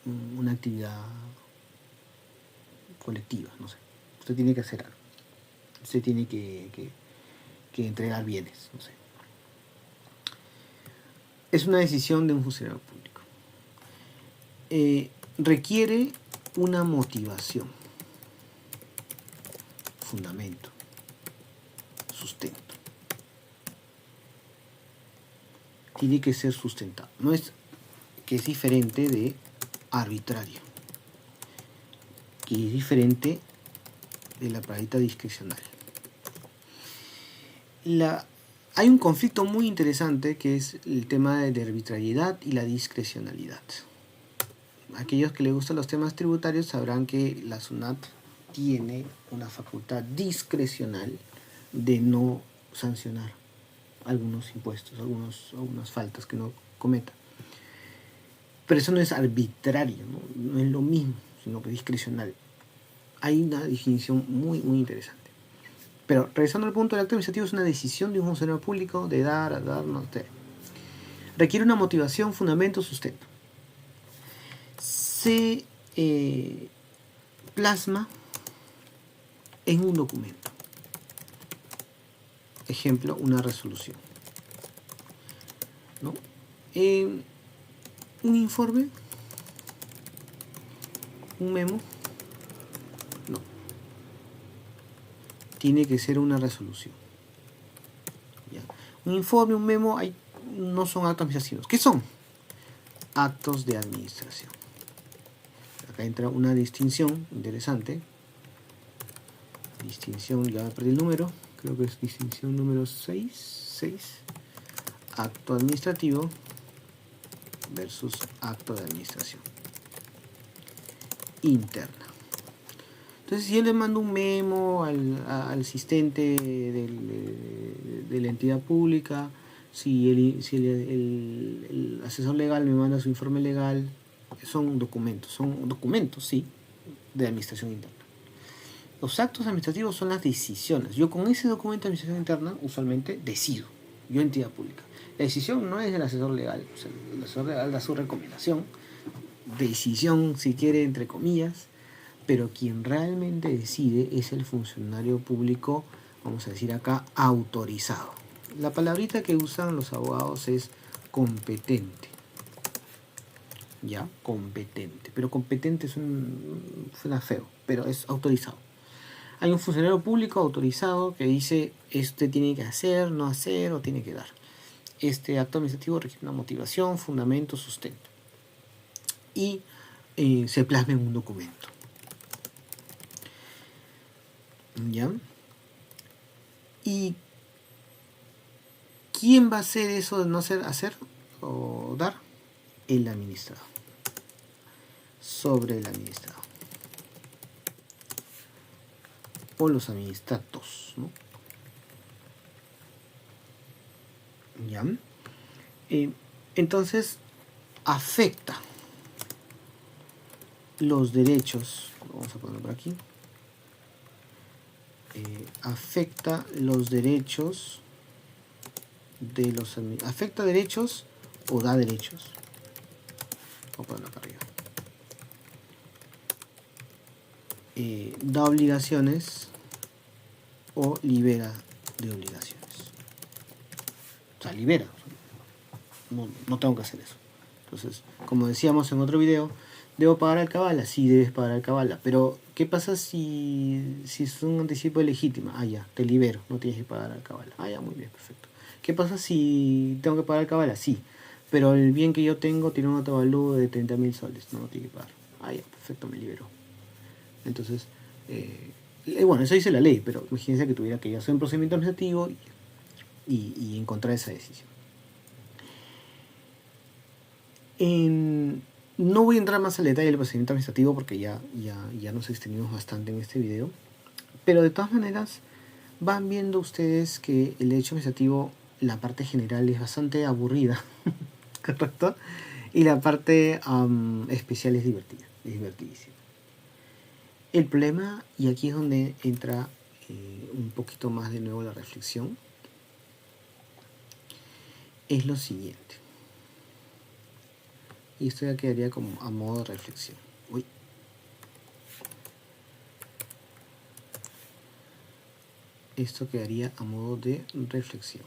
una actividad colectiva, no sé. Usted tiene que hacer algo. Usted tiene que entregar bienes, no sé. Es una decisión de un funcionario público. Requiere una motivación, fundamento, sustento. Tiene que ser sustentado. No es que es diferente de arbitrario, que es diferente de la paridad discrecional. Hay un conflicto muy interesante que es el tema de la arbitrariedad y la discrecionalidad. Aquellos que les gustan los temas tributarios sabrán que la SUNAT tiene una facultad discrecional de no sancionar algunos impuestos, algunas faltas que no cometa. Pero eso no es arbitrario, no es lo mismo, sino que discrecional. Hay una definición muy, muy interesante. Pero regresando al punto, el acto administrativo es una decisión de un funcionario público de dar, no dar. Requiere una motivación, fundamento, sustento. Se plasma en un documento. Ejemplo, una resolución, ¿no? Un informe, un memo, no. Tiene que ser una resolución. ¿Ya? Un informe, un memo, no son actos administrativos. ¿Qué son? Actos de administración. Acá entra una distinción interesante. Distinción, ya perdí el número. Creo que es distinción número 6. Acto administrativo versus acto de administración interna. Entonces, si yo le mando un memo al asistente de la entidad pública, si el asesor legal me manda su informe legal, son documentos, sí, de administración interna. Los actos administrativos son las decisiones. Yo con ese documento de administración interna usualmente decido, yo entidad pública. La decisión no es del asesor legal, o sea, el asesor legal da su recomendación, decisión si quiere entre comillas, pero quien realmente decide es el funcionario público, vamos a decir acá, autorizado. La palabrita que usan los abogados es competente. Ya, competente. Pero competente suena feo, pero es autorizado. Hay un funcionario público autorizado que dice, tiene que hacer, no hacer o tiene que dar. Este acto administrativo requiere una motivación, fundamento, sustento. Y se plasma en un documento. ¿Ya? ¿Y quién va a hacer eso de no hacer o dar? El administrado. Sobre el administrado. O los administrados, ¿no? ¿Ya? Entonces, afecta los derechos, vamos a ponerlo por aquí, afecta los derechos de los afecta derechos o da derechos. Vamos a ponerlo para arriba. Da obligaciones o libera de obligaciones. O sea, libera. No tengo que hacer eso. Entonces, como decíamos en otro video, ¿debo pagar alcabala? Sí, debes pagar alcabala. Pero, ¿qué pasa si es un anticipo de legítima? Ah, ya, te libero, no tienes que pagar alcabala. Ah, ya, muy bien, perfecto. ¿Qué pasa si tengo que pagar alcabala? Sí, pero el bien que yo tengo tiene un autovalúo de 30.000 soles. No tiene que pagar. Ah, ya, perfecto, me libero. Entonces, bueno, eso dice la ley, pero imagínense que tuviera que hacer un procedimiento administrativo y encontrar esa decisión. No voy a entrar más al detalle del procedimiento administrativo porque ya nos extendimos bastante en este video, pero de todas maneras van viendo ustedes que el derecho administrativo, la parte general es bastante aburrida, ¿correcto? Y la parte especial es divertidísima. El problema, y aquí es donde entra un poquito más de nuevo la reflexión, es lo siguiente. Y esto ya quedaría como a modo de reflexión. Esto quedaría a modo de reflexión.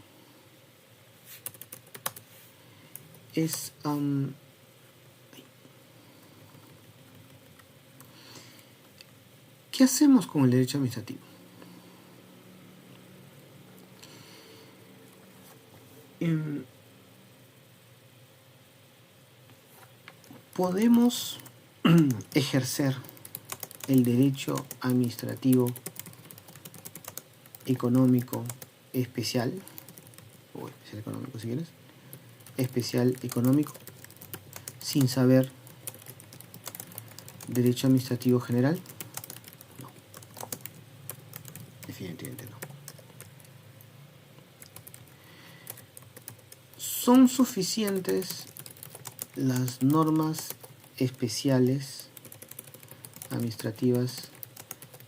Es ¿qué hacemos con el derecho administrativo? Podemos ejercer el derecho administrativo económico especial, o especial económico si quieres, especial económico, sin saber derecho administrativo general. No. definitivamente no. ¿Son suficientes las normas especiales, administrativas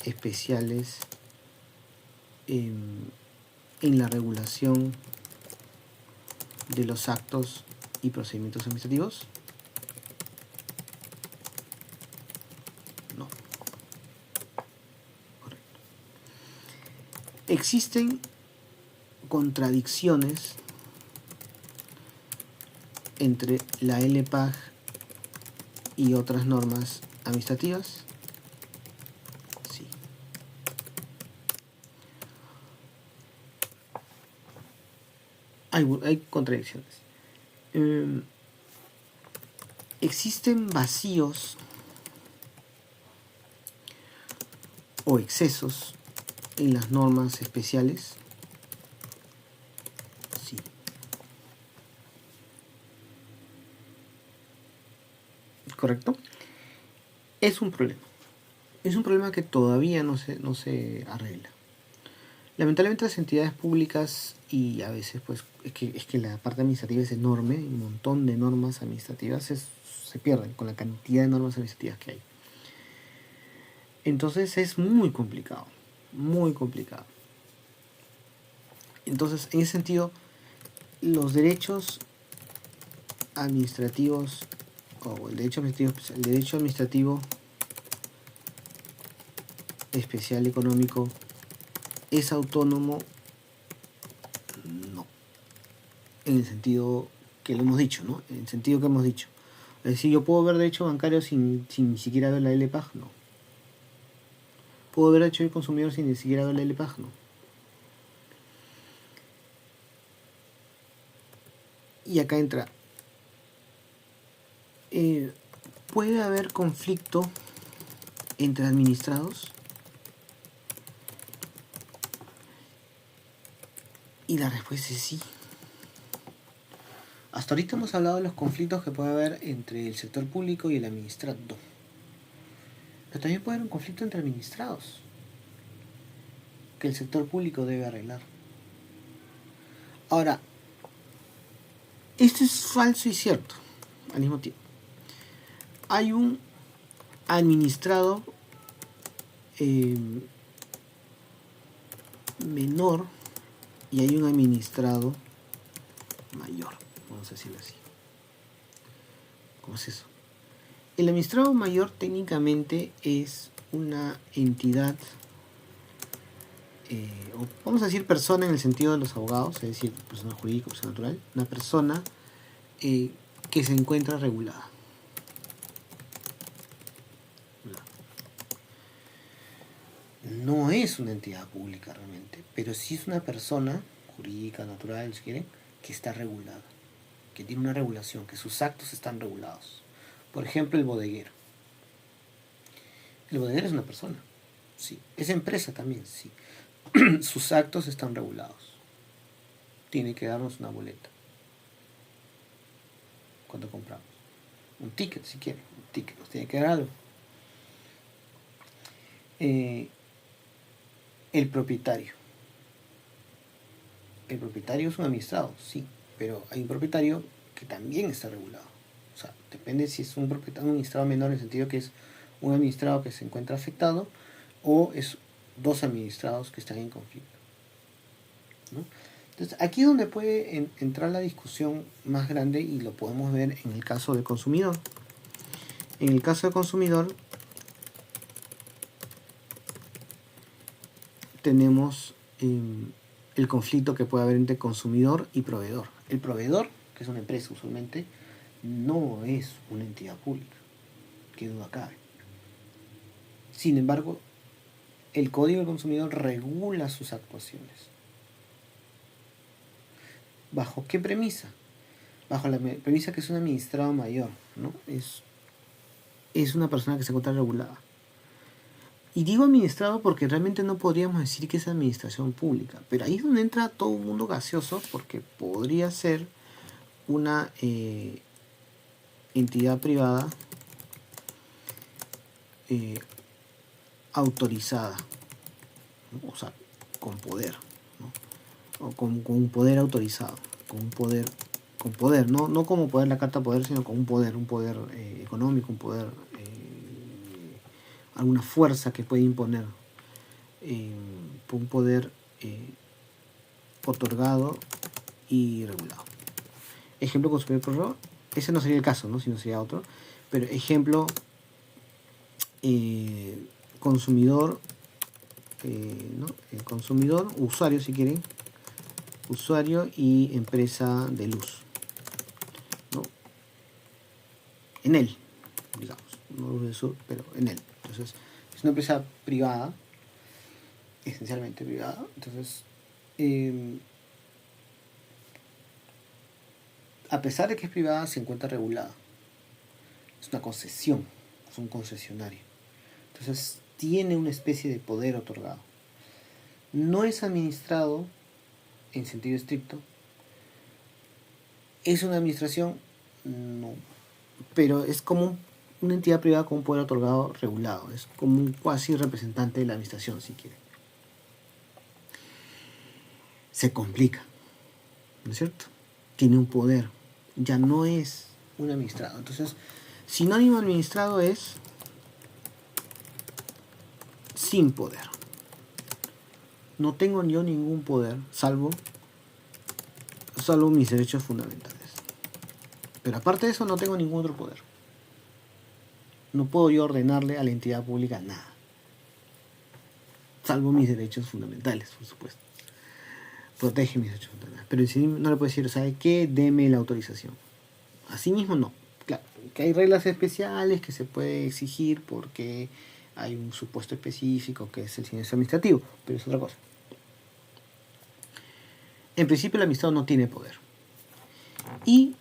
especiales en la regulación de los actos y procedimientos administrativos? No. Correcto. ¿Existen contradicciones entre la LPAG y otras normas administrativas? Sí. Hay contradicciones. ¿Existen vacíos o excesos en las normas especiales? Sí. ¿Correcto? Es un problema. Es un problema que todavía no se arregla. Lamentablemente las entidades públicas, y a veces pues es que la parte administrativa es enorme, un montón de normas administrativas se pierden con la cantidad de normas administrativas que hay. Entonces es muy complicado, muy complicado. Entonces, en ese sentido, los derechos administrativos o el derecho administrativo especial económico es autónomo, no, en el sentido que lo hemos dicho, ¿no? En el sentido que hemos dicho. Es decir, yo puedo ver derecho bancario sin ni siquiera ver la LPAG, no. ¿Puedo ver derecho del consumidor sin ni siquiera ver la LPAG? No. Y acá entra. ¿Puede haber conflicto entre administrados? Y la respuesta es sí. Hasta ahorita hemos hablado de los conflictos que puede haber entre el sector público y el administrado. Pero también puede haber un conflicto entre administrados que el sector público debe arreglar. Ahora, esto es falso y cierto al mismo tiempo. Hay un administrado menor y hay un administrado mayor, vamos a decirlo así. ¿Cómo es eso? El administrado mayor técnicamente es una entidad, o vamos a decir persona en el sentido de los abogados, es decir, persona jurídica, persona natural, una persona que se encuentra regulada. No es una entidad pública realmente, pero sí es una persona jurídica, natural, si quieren, que está regulada, que tiene una regulación, que sus actos están regulados. Por ejemplo, el bodeguero. El bodeguero es una persona, sí. Es empresa también, sí. Sus actos están regulados. Tiene que darnos una boleta cuando compramos. Un ticket, si quieren. Un ticket, nos tiene que dar algo. El propietario. El propietario es un administrado, sí, pero hay un propietario que también está regulado. O sea, depende si es un administrado menor en el sentido que es un administrado que se encuentra afectado o es dos administrados que están en conflicto, ¿no? Entonces, aquí es donde puede entrar la discusión más grande y lo podemos ver en el caso del consumidor. En el caso del consumidor tenemos el conflicto que puede haber entre consumidor y proveedor. El proveedor, que es una empresa usualmente, no es una entidad pública, qué duda cabe. Sin embargo, el Código del Consumidor regula sus actuaciones. ¿Bajo qué premisa? Bajo la premisa que es un administrado mayor, ¿no? Es una persona que se encuentra regulada. Y digo administrado porque realmente no podríamos decir que es administración pública, pero ahí es donde entra todo un mundo gaseoso, porque podría ser una entidad privada autorizada, ¿no? O sea, con poder, ¿no? O con un poder autorizado, con poder, no como poder la carta poder, sino con un poder económico, un poder, alguna fuerza que puede imponer, un poder otorgado y regulado. Ejemplo, consumidor corredor, ese no sería el caso, ¿no? Sino sería otro, pero ejemplo, consumidor, ¿no? El consumidor, usuario si quieren, usuario y empresa de luz, ¿no? En él, digamos, no Luz del Sur, pero en él. Entonces, es una empresa privada, esencialmente privada, entonces, a pesar de que es privada, se encuentra regulada. Es una concesión, es un concesionario. Entonces, tiene una especie de poder otorgado. No es administrado en sentido estricto. ¿Es una administración? No. Pero es como una entidad privada con un poder otorgado regulado. Es como un cuasi representante de la administración, si quiere. Se complica, ¿no es cierto? Tiene un poder. Ya no es un administrado. Entonces, sinónimo administrado es sin poder. No tengo yo ningún poder, salvo mis derechos fundamentales. Pero aparte de eso, no tengo ningún otro poder. No puedo yo ordenarle a la entidad pública nada. Salvo mis derechos fundamentales, por supuesto. Protege mis derechos fundamentales. Pero en sí no le puedo decir, ¿sabe qué? Deme la autorización. Así mismo no. Claro, que hay reglas especiales que se puede exigir porque hay un supuesto específico que es el siniestro administrativo, pero es otra cosa. En principio el administrado no tiene poder. Y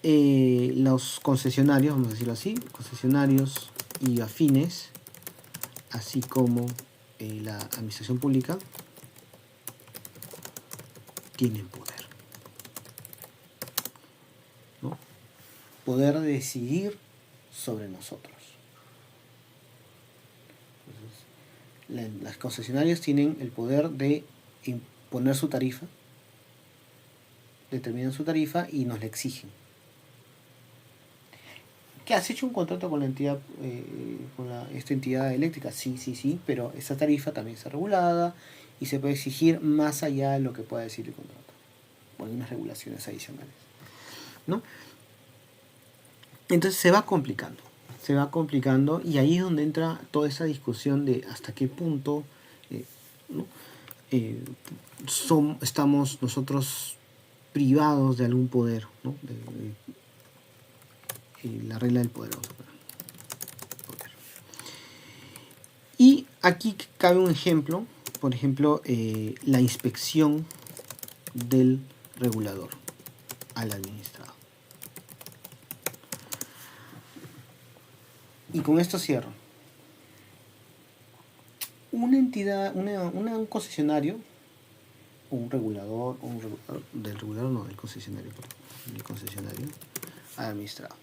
los concesionarios, vamos a decirlo así, concesionarios y afines, así como la administración pública, tienen poder, ¿no? Poder de decidir sobre nosotros. Entonces, las concesionarias tienen el poder de imponer su tarifa, determinan su tarifa y nos la exigen. ¿Qué has hecho un contrato con la entidad, esta entidad eléctrica? Sí, pero esa tarifa también está regulada y se puede exigir más allá de lo que pueda decir el contrato. O hay unas regulaciones adicionales, ¿no? Entonces se va complicando y ahí es donde entra toda esa discusión de hasta qué punto, ¿no? Estamos nosotros privados de algún poder, ¿no? La regla del poder. Y aquí cabe un ejemplo, por ejemplo, la inspección del regulador al administrado. Y con esto cierro. Una entidad, un concesionario, del concesionario al administrado.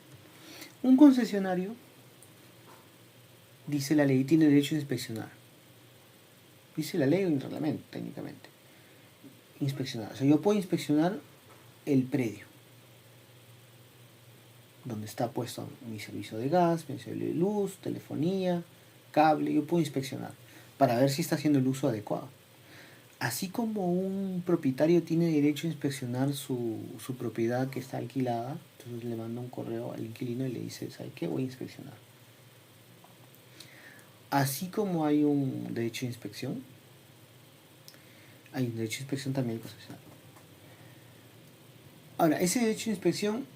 Un concesionario, dice la ley, tiene derecho a inspeccionar. Dice la ley o el reglamento, técnicamente. Inspeccionar. O sea, yo puedo inspeccionar el predio donde está puesto mi servicio de gas, mi servicio de luz, telefonía, cable. Yo puedo inspeccionar para ver si está haciendo el uso adecuado. Así como un propietario tiene derecho a inspeccionar su propiedad que está alquilada, entonces le manda un correo al inquilino y le dice, ¿sabe qué? Voy a inspeccionar. Así como hay un derecho de inspección, hay un derecho de inspección también al concesionario. Ahora, ese derecho de inspección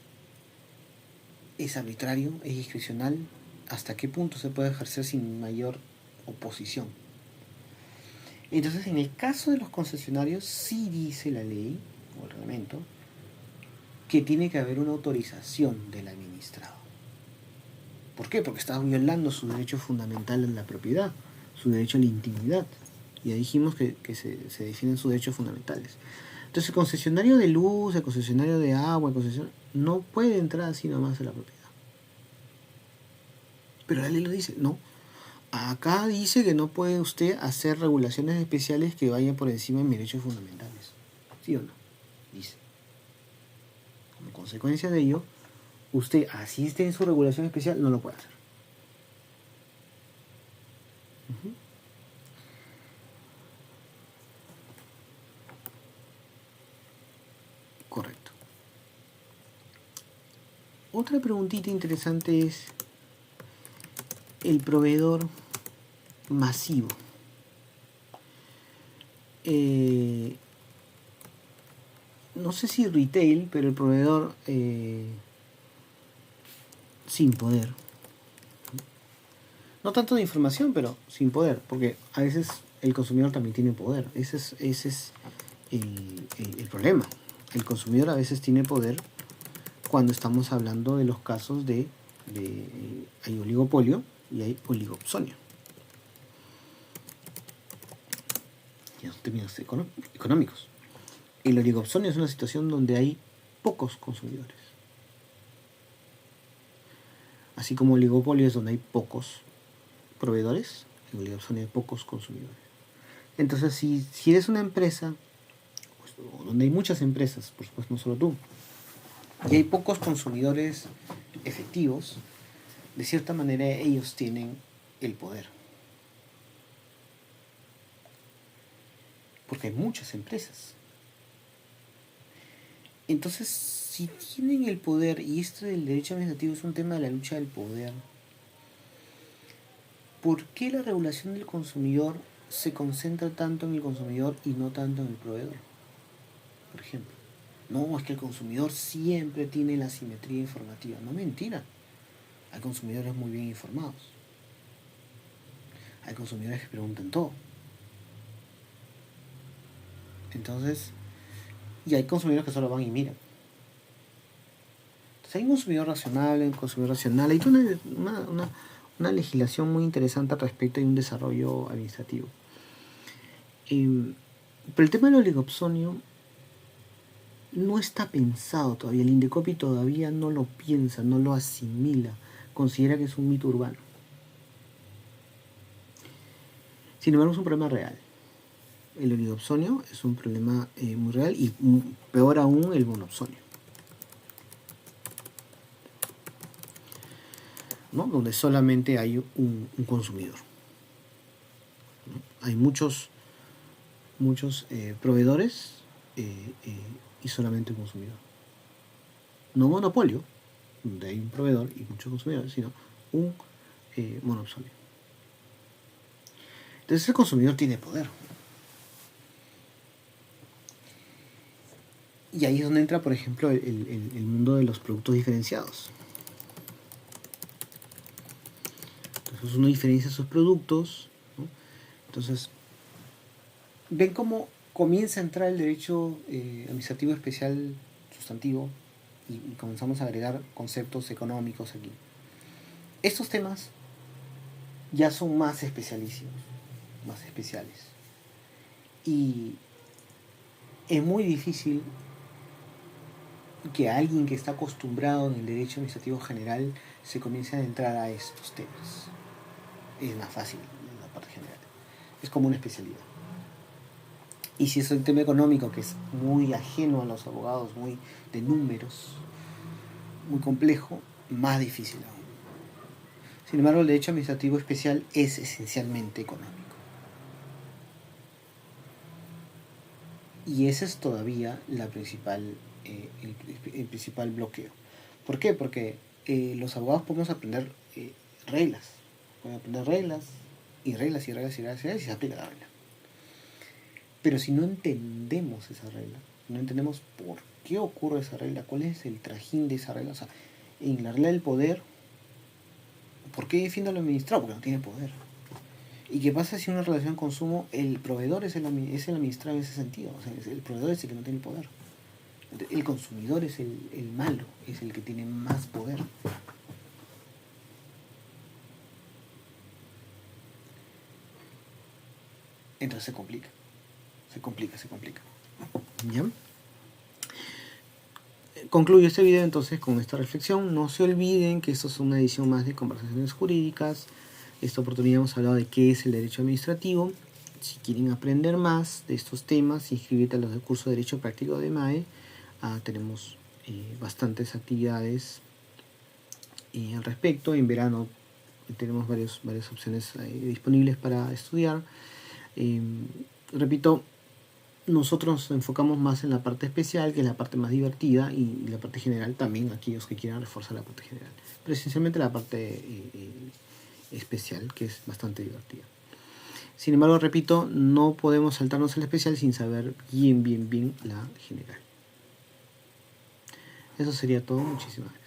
es arbitrario, es discrecional. ¿Hasta qué punto se puede ejercer sin mayor oposición? Entonces, en el caso de los concesionarios, sí dice la ley o el reglamento que tiene que haber una autorización del administrado. ¿Por qué? Porque está violando su derecho fundamental en la propiedad, su derecho a la intimidad. Ya dijimos que se definen sus derechos fundamentales. Entonces, el concesionario de luz, el concesionario de agua, el concesionario no puede entrar así nomás a la propiedad. Pero la ley lo dice, no. Acá dice que no puede usted hacer regulaciones especiales que vayan por encima de mis derechos fundamentales. ¿Sí o no? Dice. Como consecuencia de ello, usted asiste en su regulación especial, no lo puede hacer. Uh-huh. Correcto. Otra preguntita interesante es el proveedor masivo. No sé si retail, pero el proveedor sin poder. No tanto de información, pero sin poder, porque a veces el consumidor también tiene poder. Ese es el problema. El consumidor a veces tiene poder cuando estamos hablando de los casos de hay oligopolio y hay oligopsonio. Y en términos económicos. El oligopsonio es una situación donde hay pocos consumidores. Así como oligopolio es donde hay pocos proveedores, en oligopsonio hay pocos consumidores. Entonces, si eres una empresa, pues, donde hay muchas empresas, por supuesto, no solo tú, y hay pocos consumidores efectivos, de cierta manera ellos tienen el poder. Porque hay muchas empresas. Entonces, si tienen el poder, y esto del derecho administrativo es un tema de la lucha del poder, ¿por qué la regulación del consumidor se concentra tanto en el consumidor y no tanto en el proveedor? Por ejemplo, no, es que el consumidor siempre tiene la asimetría informativa. No, mentira. Hay consumidores muy bien informados. Hay consumidores que preguntan todo. Entonces, y hay consumidores que solo van y miran. Entonces hay un consumidor racional, un consumidor racional. Hay una legislación muy interesante al respecto y un desarrollo administrativo. Pero el tema del oligopsonio no está pensado todavía. El Indecopi todavía no lo piensa, no lo asimila. Considera que es un mito urbano. Sin embargo, es un problema real. El oligopsonio es un problema muy real y peor aún el monopsonio, ¿no? Donde solamente hay un consumidor, ¿no? Hay muchos proveedores y solamente un consumidor. No monopolio, donde hay un proveedor y muchos consumidores, sino un monopsonio. Entonces el consumidor tiene poder. Y ahí es donde entra, por ejemplo, el mundo de los productos diferenciados. Entonces uno diferencia sus productos, ¿no? Entonces, ven cómo comienza a entrar el derecho administrativo especial sustantivo y comenzamos a agregar conceptos económicos aquí. Estos temas ya son más especialísimos, más especiales. Y es muy difícil que alguien que está acostumbrado en el derecho administrativo general se comience a entrar a estos temas. Es más fácil en la parte general. Es como una especialidad. Y si es un tema económico que es muy ajeno a los abogados, muy de números, muy complejo, más difícil aún. Sin embargo, el derecho administrativo especial es esencialmente económico. Y ese es todavía el principal bloqueo. ¿Por qué? Porque los abogados podemos aprender reglas. Podemos aprender reglas y se aplica la regla. Pero si no entendemos esa regla, no entendemos por qué ocurre esa regla, cuál es el trajín de esa regla, o sea, en la regla del poder, ¿por qué defiende al administrado? Porque no tiene poder. ¿Y qué pasa si una relación de consumo, el proveedor es el administrado en ese sentido? O sea, el proveedor es el que no tiene poder. El consumidor es el malo, es el que tiene más poder. Entonces se complica. ¿Ya? Concluyo este video entonces con esta reflexión. No se olviden que esto es una edición más de Conversaciones Jurídicas. Esta oportunidad hemos hablado de qué es el derecho administrativo. Si quieren aprender más de estos temas, inscríbete a los del curso de Derecho Práctico de MAE. Tenemos bastantes actividades al respecto. En verano tenemos varias opciones disponibles para estudiar. Repito, nosotros nos enfocamos más en la parte especial, que es la parte más divertida, y la parte general también, aquellos que quieran reforzar la parte general. Pero esencialmente la parte especial, que es bastante divertida. Sin embargo, repito, no podemos saltarnos el especial sin saber bien la general. Eso sería todo. Muchísimas gracias.